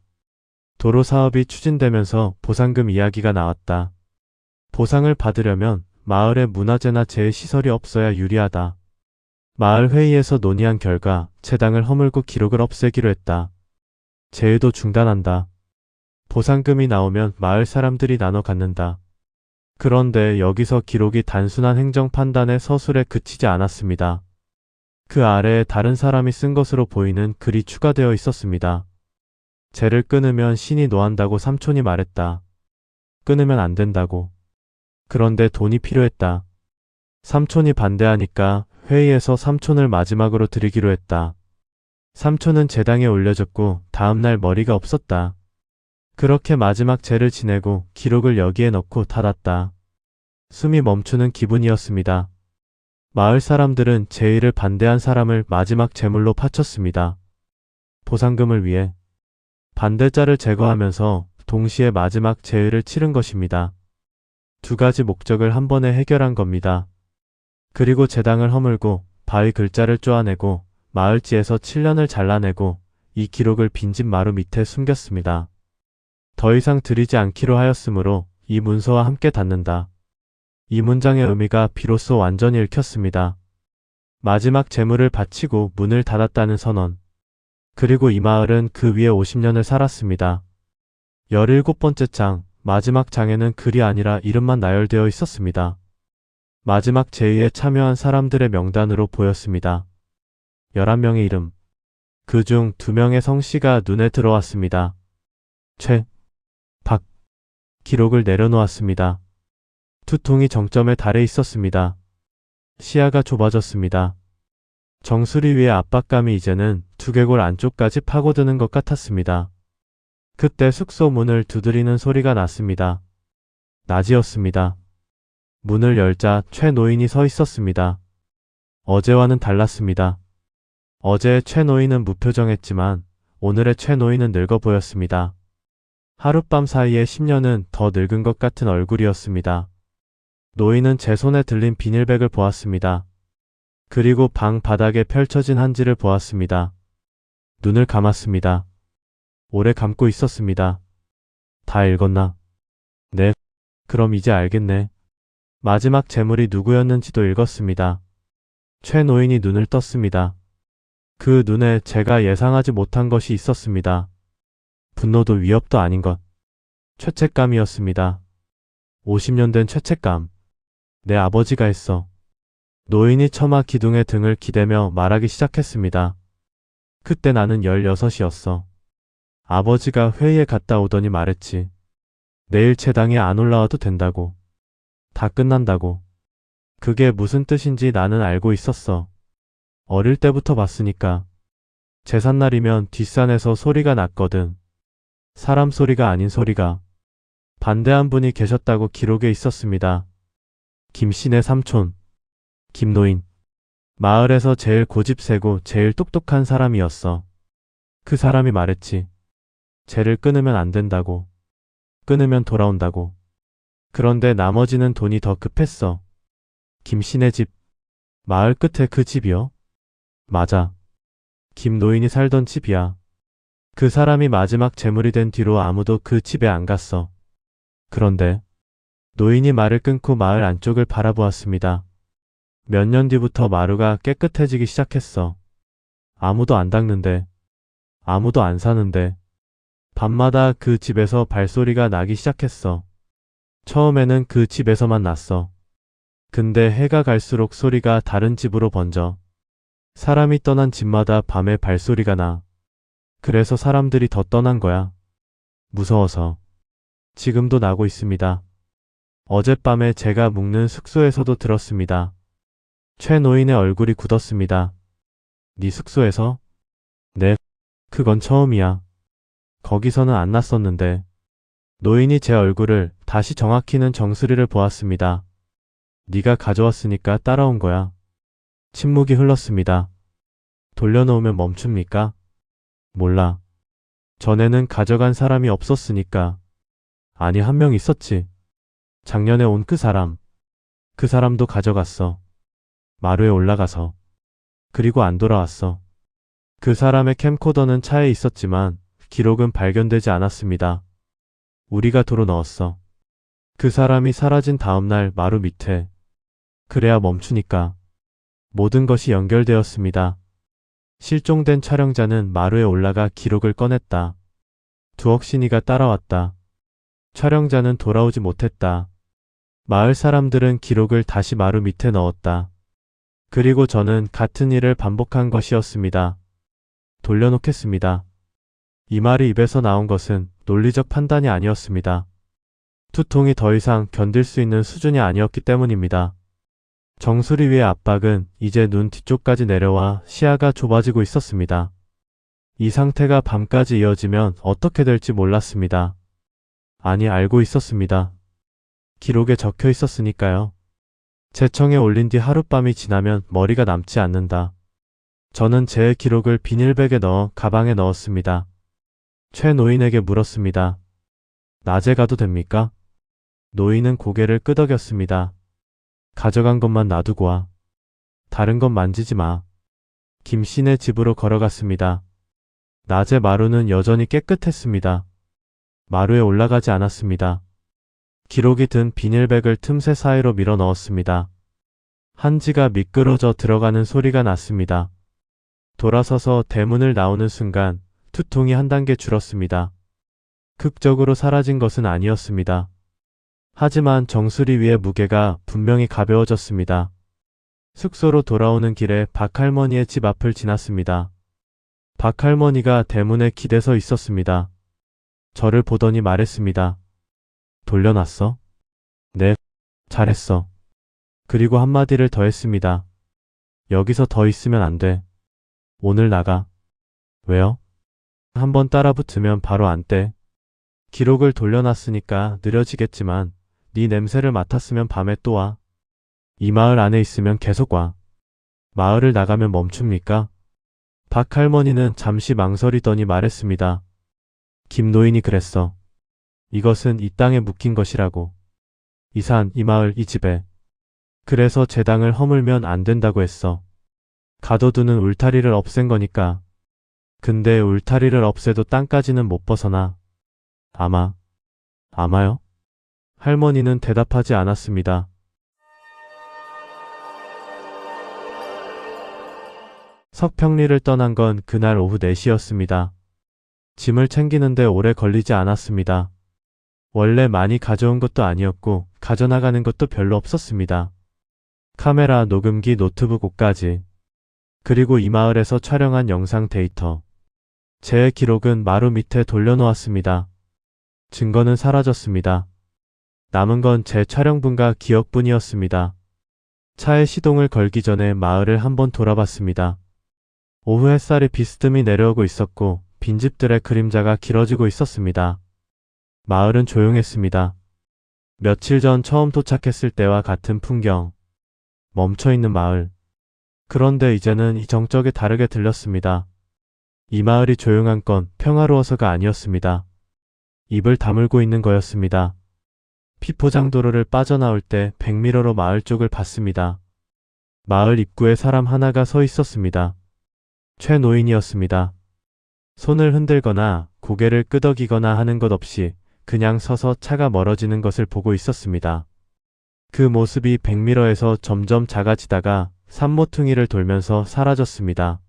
도로 사업이 추진되면서 보상금 이야기가 나왔다. 보상을 받으려면 마을에 문화재나 재해시설이 없어야 유리하다. 마을 회의에서 논의한 결과 채당을 허물고 기록을 없애기로 했다. 재해도 중단한다. 보상금이 나오면 마을 사람들이 나눠 갖는다. 그런데 여기서 기록이 단순한 행정 판단의 서술에 그치지 않았습니다. 그 아래에 다른 사람이 쓴 것으로 보이는 글이 추가되어 있었습니다. 재를 끊으면 신이 노한다고 삼촌이 말했다. 끊으면 안 된다고. 그런데 돈이 필요했다. 삼촌이 반대하니까 회의에서 삼촌을 마지막으로 드리기로 했다. 삼촌은 제당에 올려졌고 다음날 머리가 없었다. 그렇게 마지막 재를 지내고 기록을 여기에 넣고 닫았다. 숨이 멈추는 기분이었습니다. 마을 사람들은 재의를 반대한 사람을 마지막 제물로 바쳤습니다. 보상금을 위해 반대자를 제거하면서 동시에 마지막 재의를 치른 것입니다. 두 가지 목적을 한 번에 해결한 겁니다. 그리고 제당을 허물고 바위 글자를 쪼아내고 마을지에서 7년을 잘라내고 이 기록을 빈집 마루 밑에 숨겼습니다. 더 이상 드리지 않기로 하였으므로 이 문서와 함께 닫는다. 이 문장의 의미가 비로소 완전히 읽혔습니다. 마지막 재물을 바치고 문을 닫았다는 선언. 그리고 이 마을은 그 위에 50년을 살았습니다. 17번째 장, 마지막 장에는 글이 아니라 이름만 나열되어 있었습니다. 마지막 재의에 참여한 사람들의 명단으로 보였습니다. 11명의 이름. 그중 2명의 성씨가 눈에 들어왔습니다. 최, 박. 기록을 내려놓았습니다. 두통이 정점에 달해 있었습니다. 시야가 좁아졌습니다. 정수리 위의 압박감이 이제는 두개골 안쪽까지 파고드는 것 같았습니다. 그때 숙소 문을 두드리는 소리가 났습니다. 낮이었습니다. 문을 열자 최 노인이 서 있었습니다. 어제와는 달랐습니다. 어제의 최 노인은 무표정했지만 오늘의 최 노인은 늙어 보였습니다. 하룻밤 사이에 10년은 더 늙은 것 같은 얼굴이었습니다. 노인은 제 손에 들린 비닐백을 보았습니다. 그리고 방 바닥에 펼쳐진 한지를 보았습니다. 눈을 감았습니다. 오래 감고 있었습니다. 다 읽었나? 네. 그럼 이제 알겠네. 마지막 재물이 누구였는지도 읽었습니다. 최 노인이 눈을 떴습니다. 그 눈에 제가 예상하지 못한 것이 있었습니다. 분노도 위협도 아닌 것. 죄책감이었습니다. 50년 된 죄책감. 내 아버지가 했어. 노인이 처마 기둥에 등을 기대며 말하기 시작했습니다. 그때 나는 16이었어. 아버지가 회의에 갔다 오더니 말했지. 내일 채당에 안 올라와도 된다고. 다 끝난다고. 그게 무슨 뜻인지 나는 알고 있었어. 어릴 때부터 봤으니까. 제삿날이면 뒷산에서 소리가 났거든. 사람 소리가 아닌 소리가. 반대한 분이 계셨다고 기록에 있었습니다. 김씨네 삼촌. 김노인. 마을에서 제일 고집세고 제일 똑똑한 사람이었어. 그 사람이 말했지. 쟤를 끊으면 안 된다고. 끊으면 돌아온다고. 그런데 나머지는 돈이 더 급했어. 김씨네 집. 마을 끝에 그 집이요? 맞아. 김노인이 살던 집이야. 그 사람이 마지막 재물이 된 뒤로 아무도 그 집에 안 갔어. 그런데 노인이 말을 끊고 마을 안쪽을 바라보았습니다. 몇 년 뒤부터 마루가 깨끗해지기 시작했어. 아무도 안 닦는데, 아무도 안 사는데, 밤마다 그 집에서 발소리가 나기 시작했어. 처음에는 그 집에서만 났어. 근데 해가 갈수록 소리가 다른 집으로 번져. 사람이 떠난 집마다 밤에 발소리가 나. 그래서 사람들이 더 떠난 거야. 무서워서. 지금도 나고 있습니다. 어젯밤에 제가 묵는 숙소에서도 들었습니다. 최 노인의 얼굴이 굳었습니다. 네 숙소에서? 네, 그건 처음이야. 거기서는 안 났었는데. 노인이 제 얼굴을 다시 정확히는 정수리를 보았습니다. 네가 가져왔으니까 따라온 거야. 침묵이 흘렀습니다. 돌려놓으면 멈춥니까? 몰라. 전에는 가져간 사람이 없었으니까. 아니, 한 명 있었지. 작년에 온 그 사람. 그 사람도 가져갔어. 마루에 올라가서. 그리고 안 돌아왔어. 그 사람의 캠코더는 차에 있었지만 기록은 발견되지 않았습니다. 우리가 도로 넣었어. 그 사람이 사라진 다음날 마루 밑에. 그래야 멈추니까. 모든 것이 연결되었습니다. 실종된 촬영자는 마루에 올라가 기록을 꺼냈다. 두억신이가 따라왔다. 촬영자는 돌아오지 못했다. 마을 사람들은 기록을 다시 마루 밑에 넣었다. 그리고 저는 같은 일을 반복한 것이었습니다. 돌려놓겠습니다. 이 말이 입에서 나온 것은 논리적 판단이 아니었습니다. 두통이 더 이상 견딜 수 있는 수준이 아니었기 때문입니다. 정수리 위의 압박은 이제 눈 뒤쪽까지 내려와 시야가 좁아지고 있었습니다. 이 상태가 밤까지 이어지면 어떻게 될지 몰랐습니다. 아니, 알고 있었습니다. 기록에 적혀 있었으니까요. 제청에 올린 뒤 하룻밤이 지나면 머리가 남지 않는다. 저는 제 기록을 비닐백에 넣어 가방에 넣었습니다. 최 노인에게 물었습니다. 낮에 가도 됩니까? 노인은 고개를 끄덕였습니다. 가져간 것만 놔두고 와. 다른 건 만지지 마. 김씨네 집으로 걸어갔습니다. 낮에 마루는 여전히 깨끗했습니다. 마루에 올라가지 않았습니다. 기록이 든 비닐백을 틈새 사이로 밀어 넣었습니다. 한지가 미끄러져 들어가는 소리가 났습니다. 돌아서서 대문을 나오는 순간 두통이 한 단계 줄었습니다. 극적으로 사라진 것은 아니었습니다. 하지만 정수리 위의 무게가 분명히 가벼워졌습니다. 숙소로 돌아오는 길에 박할머니의 집 앞을 지났습니다. 박할머니가 대문에 기대서 있었습니다. 저를 보더니 말했습니다. 돌려놨어? 네, 잘했어. 그리고 한마디를 더 했습니다. 여기서 더 있으면 안 돼. 오늘 나가. 왜요? 한번 따라붙으면 바로 안 떼. 기록을 돌려놨으니까 느려지겠지만 네 냄새를 맡았으면 밤에 또 와. 이 마을 안에 있으면 계속 와. 마을을 나가면 멈춥니까? 박할머니는 잠시 망설이더니 말했습니다. 김노인이 그랬어. 이것은 이 땅에 묵힌 것이라고. 이 산, 이 마을, 이 집에. 그래서 제 땅을 허물면 안 된다고 했어. 가둬두는 울타리를 없앤 거니까. 근데 울타리를 없애도 땅까지는 못 벗어나. 아마요? 할머니는 대답하지 않았습니다. 석평리를 떠난 건 그날 오후 4시였습니다. 짐을 챙기는데 오래 걸리지 않았습니다. 원래 많이 가져온 것도 아니었고 가져나가는 것도 별로 없었습니다. 카메라, 녹음기, 노트북, 옷까지. 그리고 이 마을에서 촬영한 영상 데이터. 제 기록은 마루 밑에 돌려놓았습니다. 증거는 사라졌습니다. 남은 건 제 촬영분과 기억뿐이었습니다. 차에 시동을 걸기 전에 마을을 한번 돌아봤습니다. 오후 햇살이 비스듬히 내려오고 있었고 빈집들의 그림자가 길어지고 있었습니다. 마을은 조용했습니다. 며칠 전 처음 도착했을 때와 같은 풍경. 멈춰있는 마을. 그런데 이제는 이 정적이 다르게 들렸습니다. 이 마을이 조용한 건 평화로워서가 아니었습니다. 입을 다물고 있는 거였습니다. 피포장도로를 빠져나올 때 백미러로 마을 쪽을 봤습니다. 마을 입구에 사람 하나가 서 있었습니다. 최 노인이었습니다. 손을 흔들거나 고개를 끄덕이거나 하는 것 없이 그냥 서서 차가 멀어지는 것을 보고 있었습니다. 그 모습이 백미러에서 점점 작아지다가 산모퉁이를 돌면서 사라졌습니다.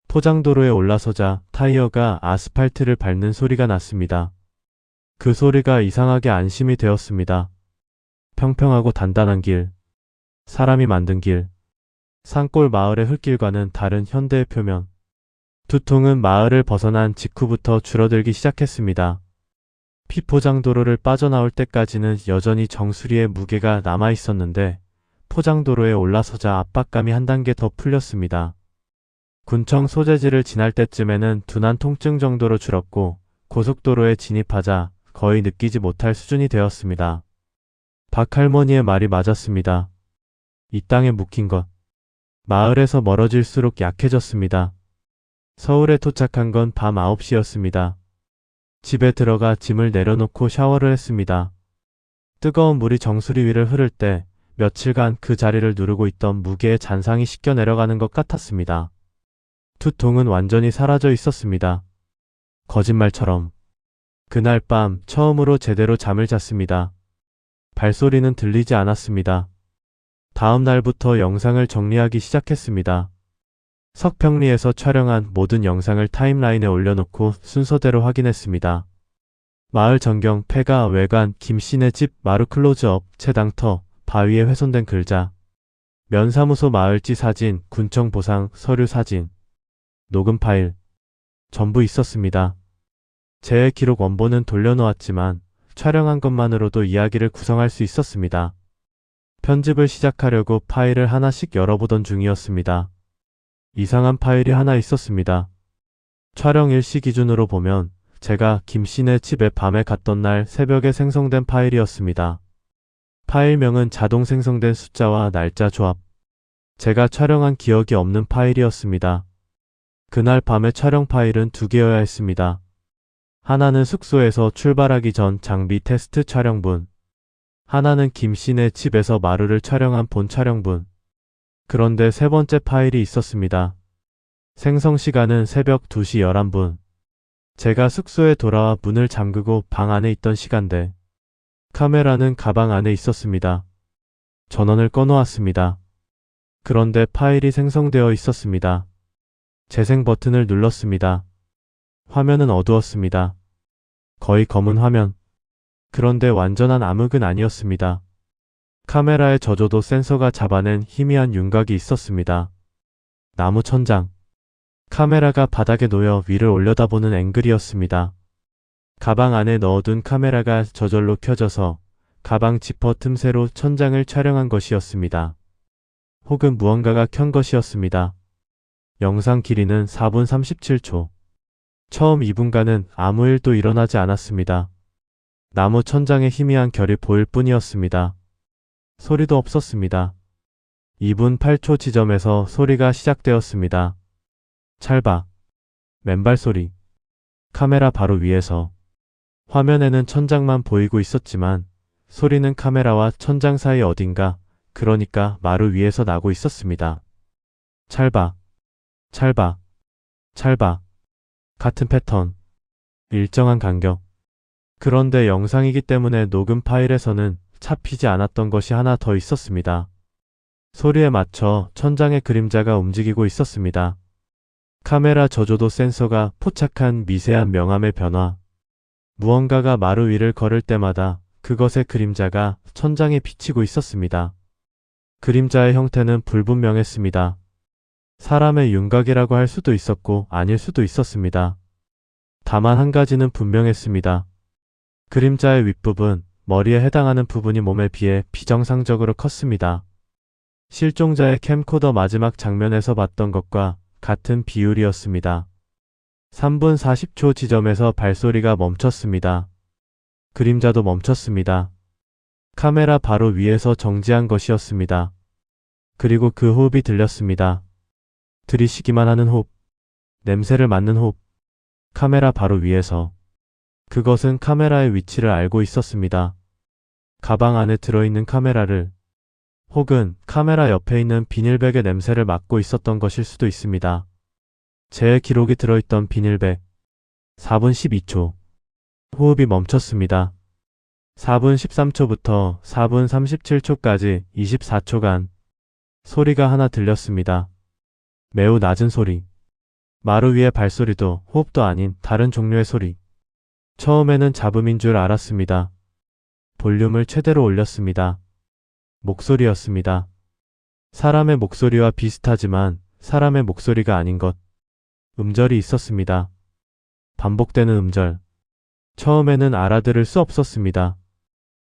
포장도로에 올라서자 타이어가 아스팔트를 밟는 소리가 났습니다. 그 소리가 이상하게 안심이 되었습니다. 평평하고 단단한 길, 사람이 만든 길, 산골 마을의 흙길과는 다른 현대의 표면. 두통은 마을을 벗어난 직후부터 줄어들기 시작했습니다. 피포장도로를 빠져나올 때까지는 여전히 정수리의 무게가 남아 있었는데 포장도로에 올라서자 압박감이 한 단계 더 풀렸습니다. 군청 소재지를 지날 때쯤에는 둔한 통증 정도로 줄었고 고속도로에 진입하자 거의 느끼지 못할 수준이 되었습니다. 박할머니의 말이 맞았습니다. 이 땅에 묵힌 것. 마을에서 멀어질수록 약해졌습니다. 서울에 도착한 건 밤 9시였습니다. 집에 들어가 짐을 내려놓고 샤워를 했습니다. 뜨거운 물이 정수리 위를 흐를 때 며칠간 그 자리를 누르고 있던 무게의 잔상이 씻겨 내려가는 것 같았습니다. 두통은 완전히 사라져 있었습니다. 거짓말처럼. 그날 밤 처음으로 제대로 잠을 잤습니다. 발소리는 들리지 않았습니다. 다음 날부터 영상을 정리하기 시작했습니다. 석평리에서 촬영한 모든 영상을 타임라인에 올려놓고 순서대로 확인했습니다. 마을 전경, 폐가, 외관, 김씨네 집, 마루 클로즈업, 채당터, 바위에 훼손된 글자, 면사무소 마을지 사진, 군청 보상, 서류 사진, 녹음 파일, 전부 있었습니다. 제 기록 원본은 돌려놓았지만 촬영한 것만으로도 이야기를 구성할 수 있었습니다. 편집을 시작하려고 파일을 하나씩 열어보던 중이었습니다. 이상한 파일이 하나 있었습니다. 촬영 일시 기준으로 보면 제가 김씨네 집에 밤에 갔던 날 새벽에 생성된 파일이었습니다. 파일명은 자동 생성된 숫자와 날짜 조합. 제가 촬영한 기억이 없는 파일이었습니다. 그날 밤의 촬영 파일은 2개여야 했습니다. 하나는 숙소에서 출발하기 전 장비 테스트 촬영분. 하나는 김씨네 집에서 마루를 촬영한 본 촬영분. 그런데 세 번째 파일이 있었습니다. 생성 시간은 새벽 2시 11분. 제가 숙소에 돌아와 문을 잠그고 방 안에 있던 시간대. 카메라는 가방 안에 있었습니다. 전원을 꺼놓았습니다. 그런데 파일이 생성되어 있었습니다. 재생 버튼을 눌렀습니다. 화면은 어두웠습니다. 거의 검은 화면. 그런데 완전한 암흑은 아니었습니다. 카메라의 저조도 센서가 잡아낸 희미한 윤곽이 있었습니다. 나무 천장. 카메라가 바닥에 놓여 위를 올려다보는 앵글이었습니다. 가방 안에 넣어둔 카메라가 저절로 켜져서 가방 지퍼 틈새로 천장을 촬영한 것이었습니다. 혹은 무언가가 켠 것이었습니다. 영상 길이는 4분 37초. 처음 2분간은 아무 일도 일어나지 않았습니다. 나무 천장의 희미한 결이 보일 뿐이었습니다. 소리도 없었습니다. 2분 8초 지점에서 소리가 시작되었습니다. 찰박. 맨발 소리. 카메라 바로 위에서. 화면에는 천장만 보이고 있었지만 소리는 카메라와 천장 사이 어딘가, 그러니까 마루 위에서 나고 있었습니다. 찰박. 찰박. 찰박. 같은 패턴. 일정한 간격. 그런데 영상이기 때문에 녹음 파일에서는 잡히지 않았던 것이 하나 더 있었습니다. 소리에 맞춰 천장의 그림자가 움직이고 있었습니다. 카메라 저조도 센서가 포착한 미세한 명암의 변화. 무언가가 마루 위를 걸을 때마다 그것의 그림자가 천장에 비치고 있었습니다. 그림자의 형태는 불분명했습니다. 사람의 윤곽이라고 할 수도 있었고 아닐 수도 있었습니다. 다만 한 가지는 분명했습니다. 그림자의 윗부분, 머리에 해당하는 부분이 몸에 비해 비정상적으로 컸습니다. 실종자의 캠코더 마지막 장면에서 봤던 것과 같은 비율이었습니다. 3분 40초 지점에서 발소리가 멈췄습니다. 그림자도 멈췄습니다. 카메라 바로 위에서 정지한 것이었습니다. 그리고 그 호흡이 들렸습니다. 들이쉬기만 하는 호흡. 냄새를 맡는 호흡. 카메라 바로 위에서. 그것은 카메라의 위치를 알고 있었습니다. 가방 안에 들어있는 카메라를, 혹은 카메라 옆에 있는 비닐백의 냄새를 맡고 있었던 것일 수도 있습니다. 제 기록이 들어있던 비닐백. 4분 12초. 호흡이 멈췄습니다. 4분 13초부터 4분 37초까지 24초간 소리가 하나 들렸습니다. 매우 낮은 소리. 마루 위의 발소리도 호흡도 아닌 다른 종류의 소리. 처음에는 잡음인 줄 알았습니다. 볼륨을 최대로 올렸습니다. 목소리였습니다. 사람의 목소리와 비슷하지만 사람의 목소리가 아닌 것. 음절이 있었습니다. 반복되는 음절. 처음에는 알아들을 수 없었습니다.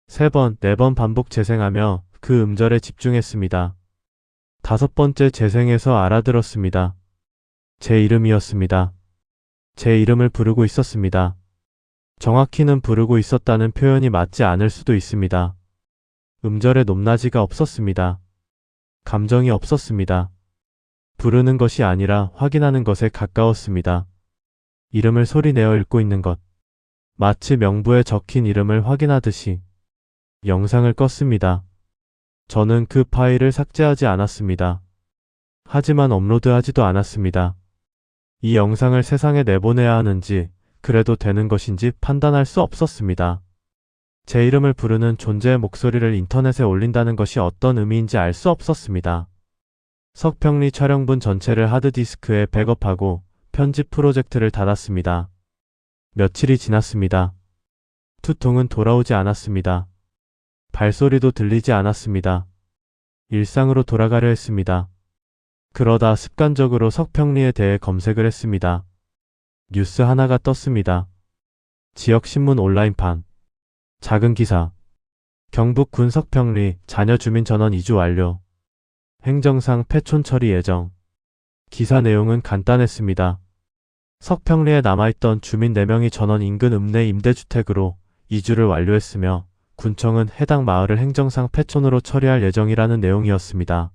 3번, 4번 반복 재생하며 그 음절에 집중했습니다. 5번째 재생해서 알아들었습니다. 제 이름이었습니다. 제 이름을 부르고 있었습니다. 정확히는 부르고 있었다는 표현이 맞지 않을 수도 있습니다. 음절에 높낮이가 없었습니다. 감정이 없었습니다. 부르는 것이 아니라 확인하는 것에 가까웠습니다. 이름을 소리내어 읽고 있는 것. 마치 명부에 적힌 이름을 확인하듯이. 영상을 껐습니다. 저는 그 파일을 삭제하지 않았습니다. 하지만 업로드하지도 않았습니다. 이 영상을 세상에 내보내야 하는지, 그래도 되는 것인지 판단할 수 없었습니다. 제 이름을 부르는 존재의 목소리를 인터넷에 올린다는 것이 어떤 의미인지 알 수 없었습니다. 석평리 촬영분 전체를 하드디스크에 백업하고 편집 프로젝트를 닫았습니다. 며칠이 지났습니다. 투통은 돌아오지 않았습니다. 발소리도 들리지 않았습니다. 일상으로 돌아가려 했습니다. 그러다 습관적으로 석평리에 대해 검색을 했습니다. 뉴스 하나가 떴습니다. 지역신문 온라인판. 작은 기사. 경북 군 석평리 자녀 주민 전원 이주 완료. 행정상 폐촌 처리 예정. 기사 내용은 간단했습니다. 석평리에 남아있던 주민 4명이 전원 인근 읍내 임대주택으로 이주를 완료했으며 군청은 해당 마을을 행정상 폐촌으로 처리할 예정이라는 내용이었습니다.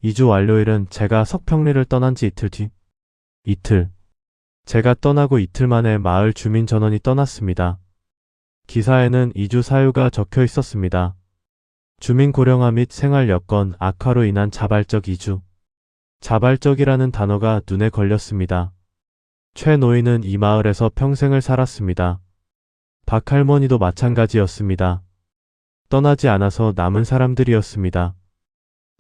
이주 완료일은 제가 석평리를 떠난 지 이틀 뒤. 이틀. 제가 떠나고 이틀 만에 마을 주민 전원이 떠났습니다. 기사에는 이주 사유가 적혀 있었습니다. 주민 고령화 및 생활 여건 악화로 인한 자발적 이주. 자발적이라는 단어가 눈에 걸렸습니다. 최 노인은 이 마을에서 평생을 살았습니다. 박 할머니도 마찬가지였습니다. 떠나지 않아서 남은 사람들이었습니다.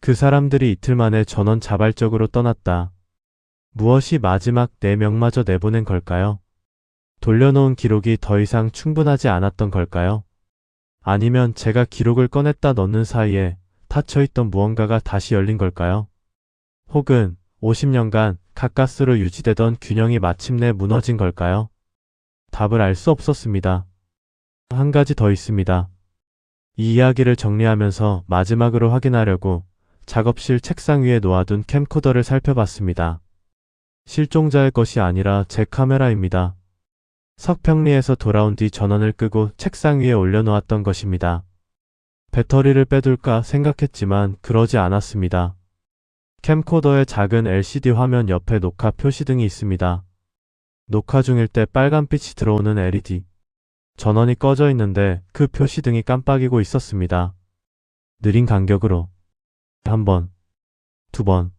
그 사람들이 이틀 만에 전원 자발적으로 떠났다. 무엇이 마지막 4명마저 내보낸 걸까요? 돌려놓은 기록이 더 이상 충분하지 않았던 걸까요? 아니면 제가 기록을 꺼냈다 넣는 사이에 닫혀있던 무언가가 다시 열린 걸까요? 혹은 50년간 가까스로 유지되던 균형이 마침내 무너진 걸까요? 답을 알 수 없었습니다. 한 가지 더 있습니다. 이 이야기를 정리하면서 마지막으로 확인하려고 작업실 책상 위에 놓아둔 캠코더를 살펴봤습니다. 실종자의 것이 아니라 제 카메라입니다. 석평리에서 돌아온 뒤 전원을 끄고 책상 위에 올려놓았던 것입니다. 배터리를 빼둘까 생각했지만 그러지 않았습니다. 캠코더의 작은 LCD 화면 옆에 녹화 표시등이 있습니다. 녹화 중일 때 빨간빛이 들어오는 LED. 전원이 꺼져 있는데 그 표시등이 깜빡이고 있었습니다. 느린 간격으로 1번, 2번,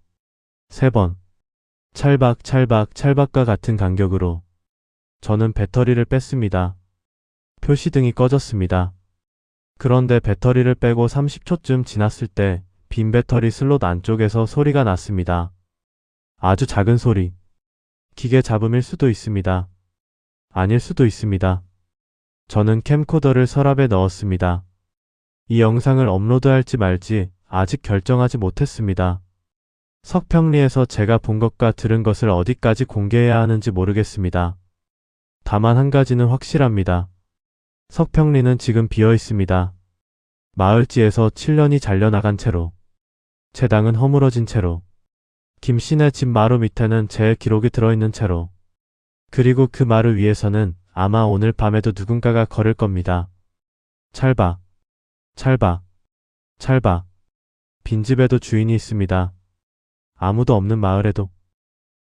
3번, 찰박과 같은 간격으로 저는 배터리를 뺐습니다. 표시등이 꺼졌습니다. 그런데 배터리를 빼고 30초쯤 지났을 때 빈 배터리 슬롯 안쪽에서 소리가 났습니다. 아주 작은 소리. 기계 잡음일 수도 있습니다. 아닐 수도 있습니다. 저는 캠코더를 서랍에 넣었습니다. 이 영상을 업로드할지 말지 아직 결정하지 못했습니다. 석평리에서 제가 본 것과 들은 것을 어디까지 공개해야 하는지 모르겠습니다. 다만 한 가지는 확실합니다. 석평리는 지금 비어 있습니다. 마을지에서 7년이 잘려나간 채로. 제당은 허물어진 채로. 김씨네 집 마루 밑에는 제 기록이 들어있는 채로. 그리고 그 마루 위에서는 아마 오늘 밤에도 누군가가 걸을 겁니다. 찰박. 빈집에도 주인이 있습니다. 아무도 없는 마을에도.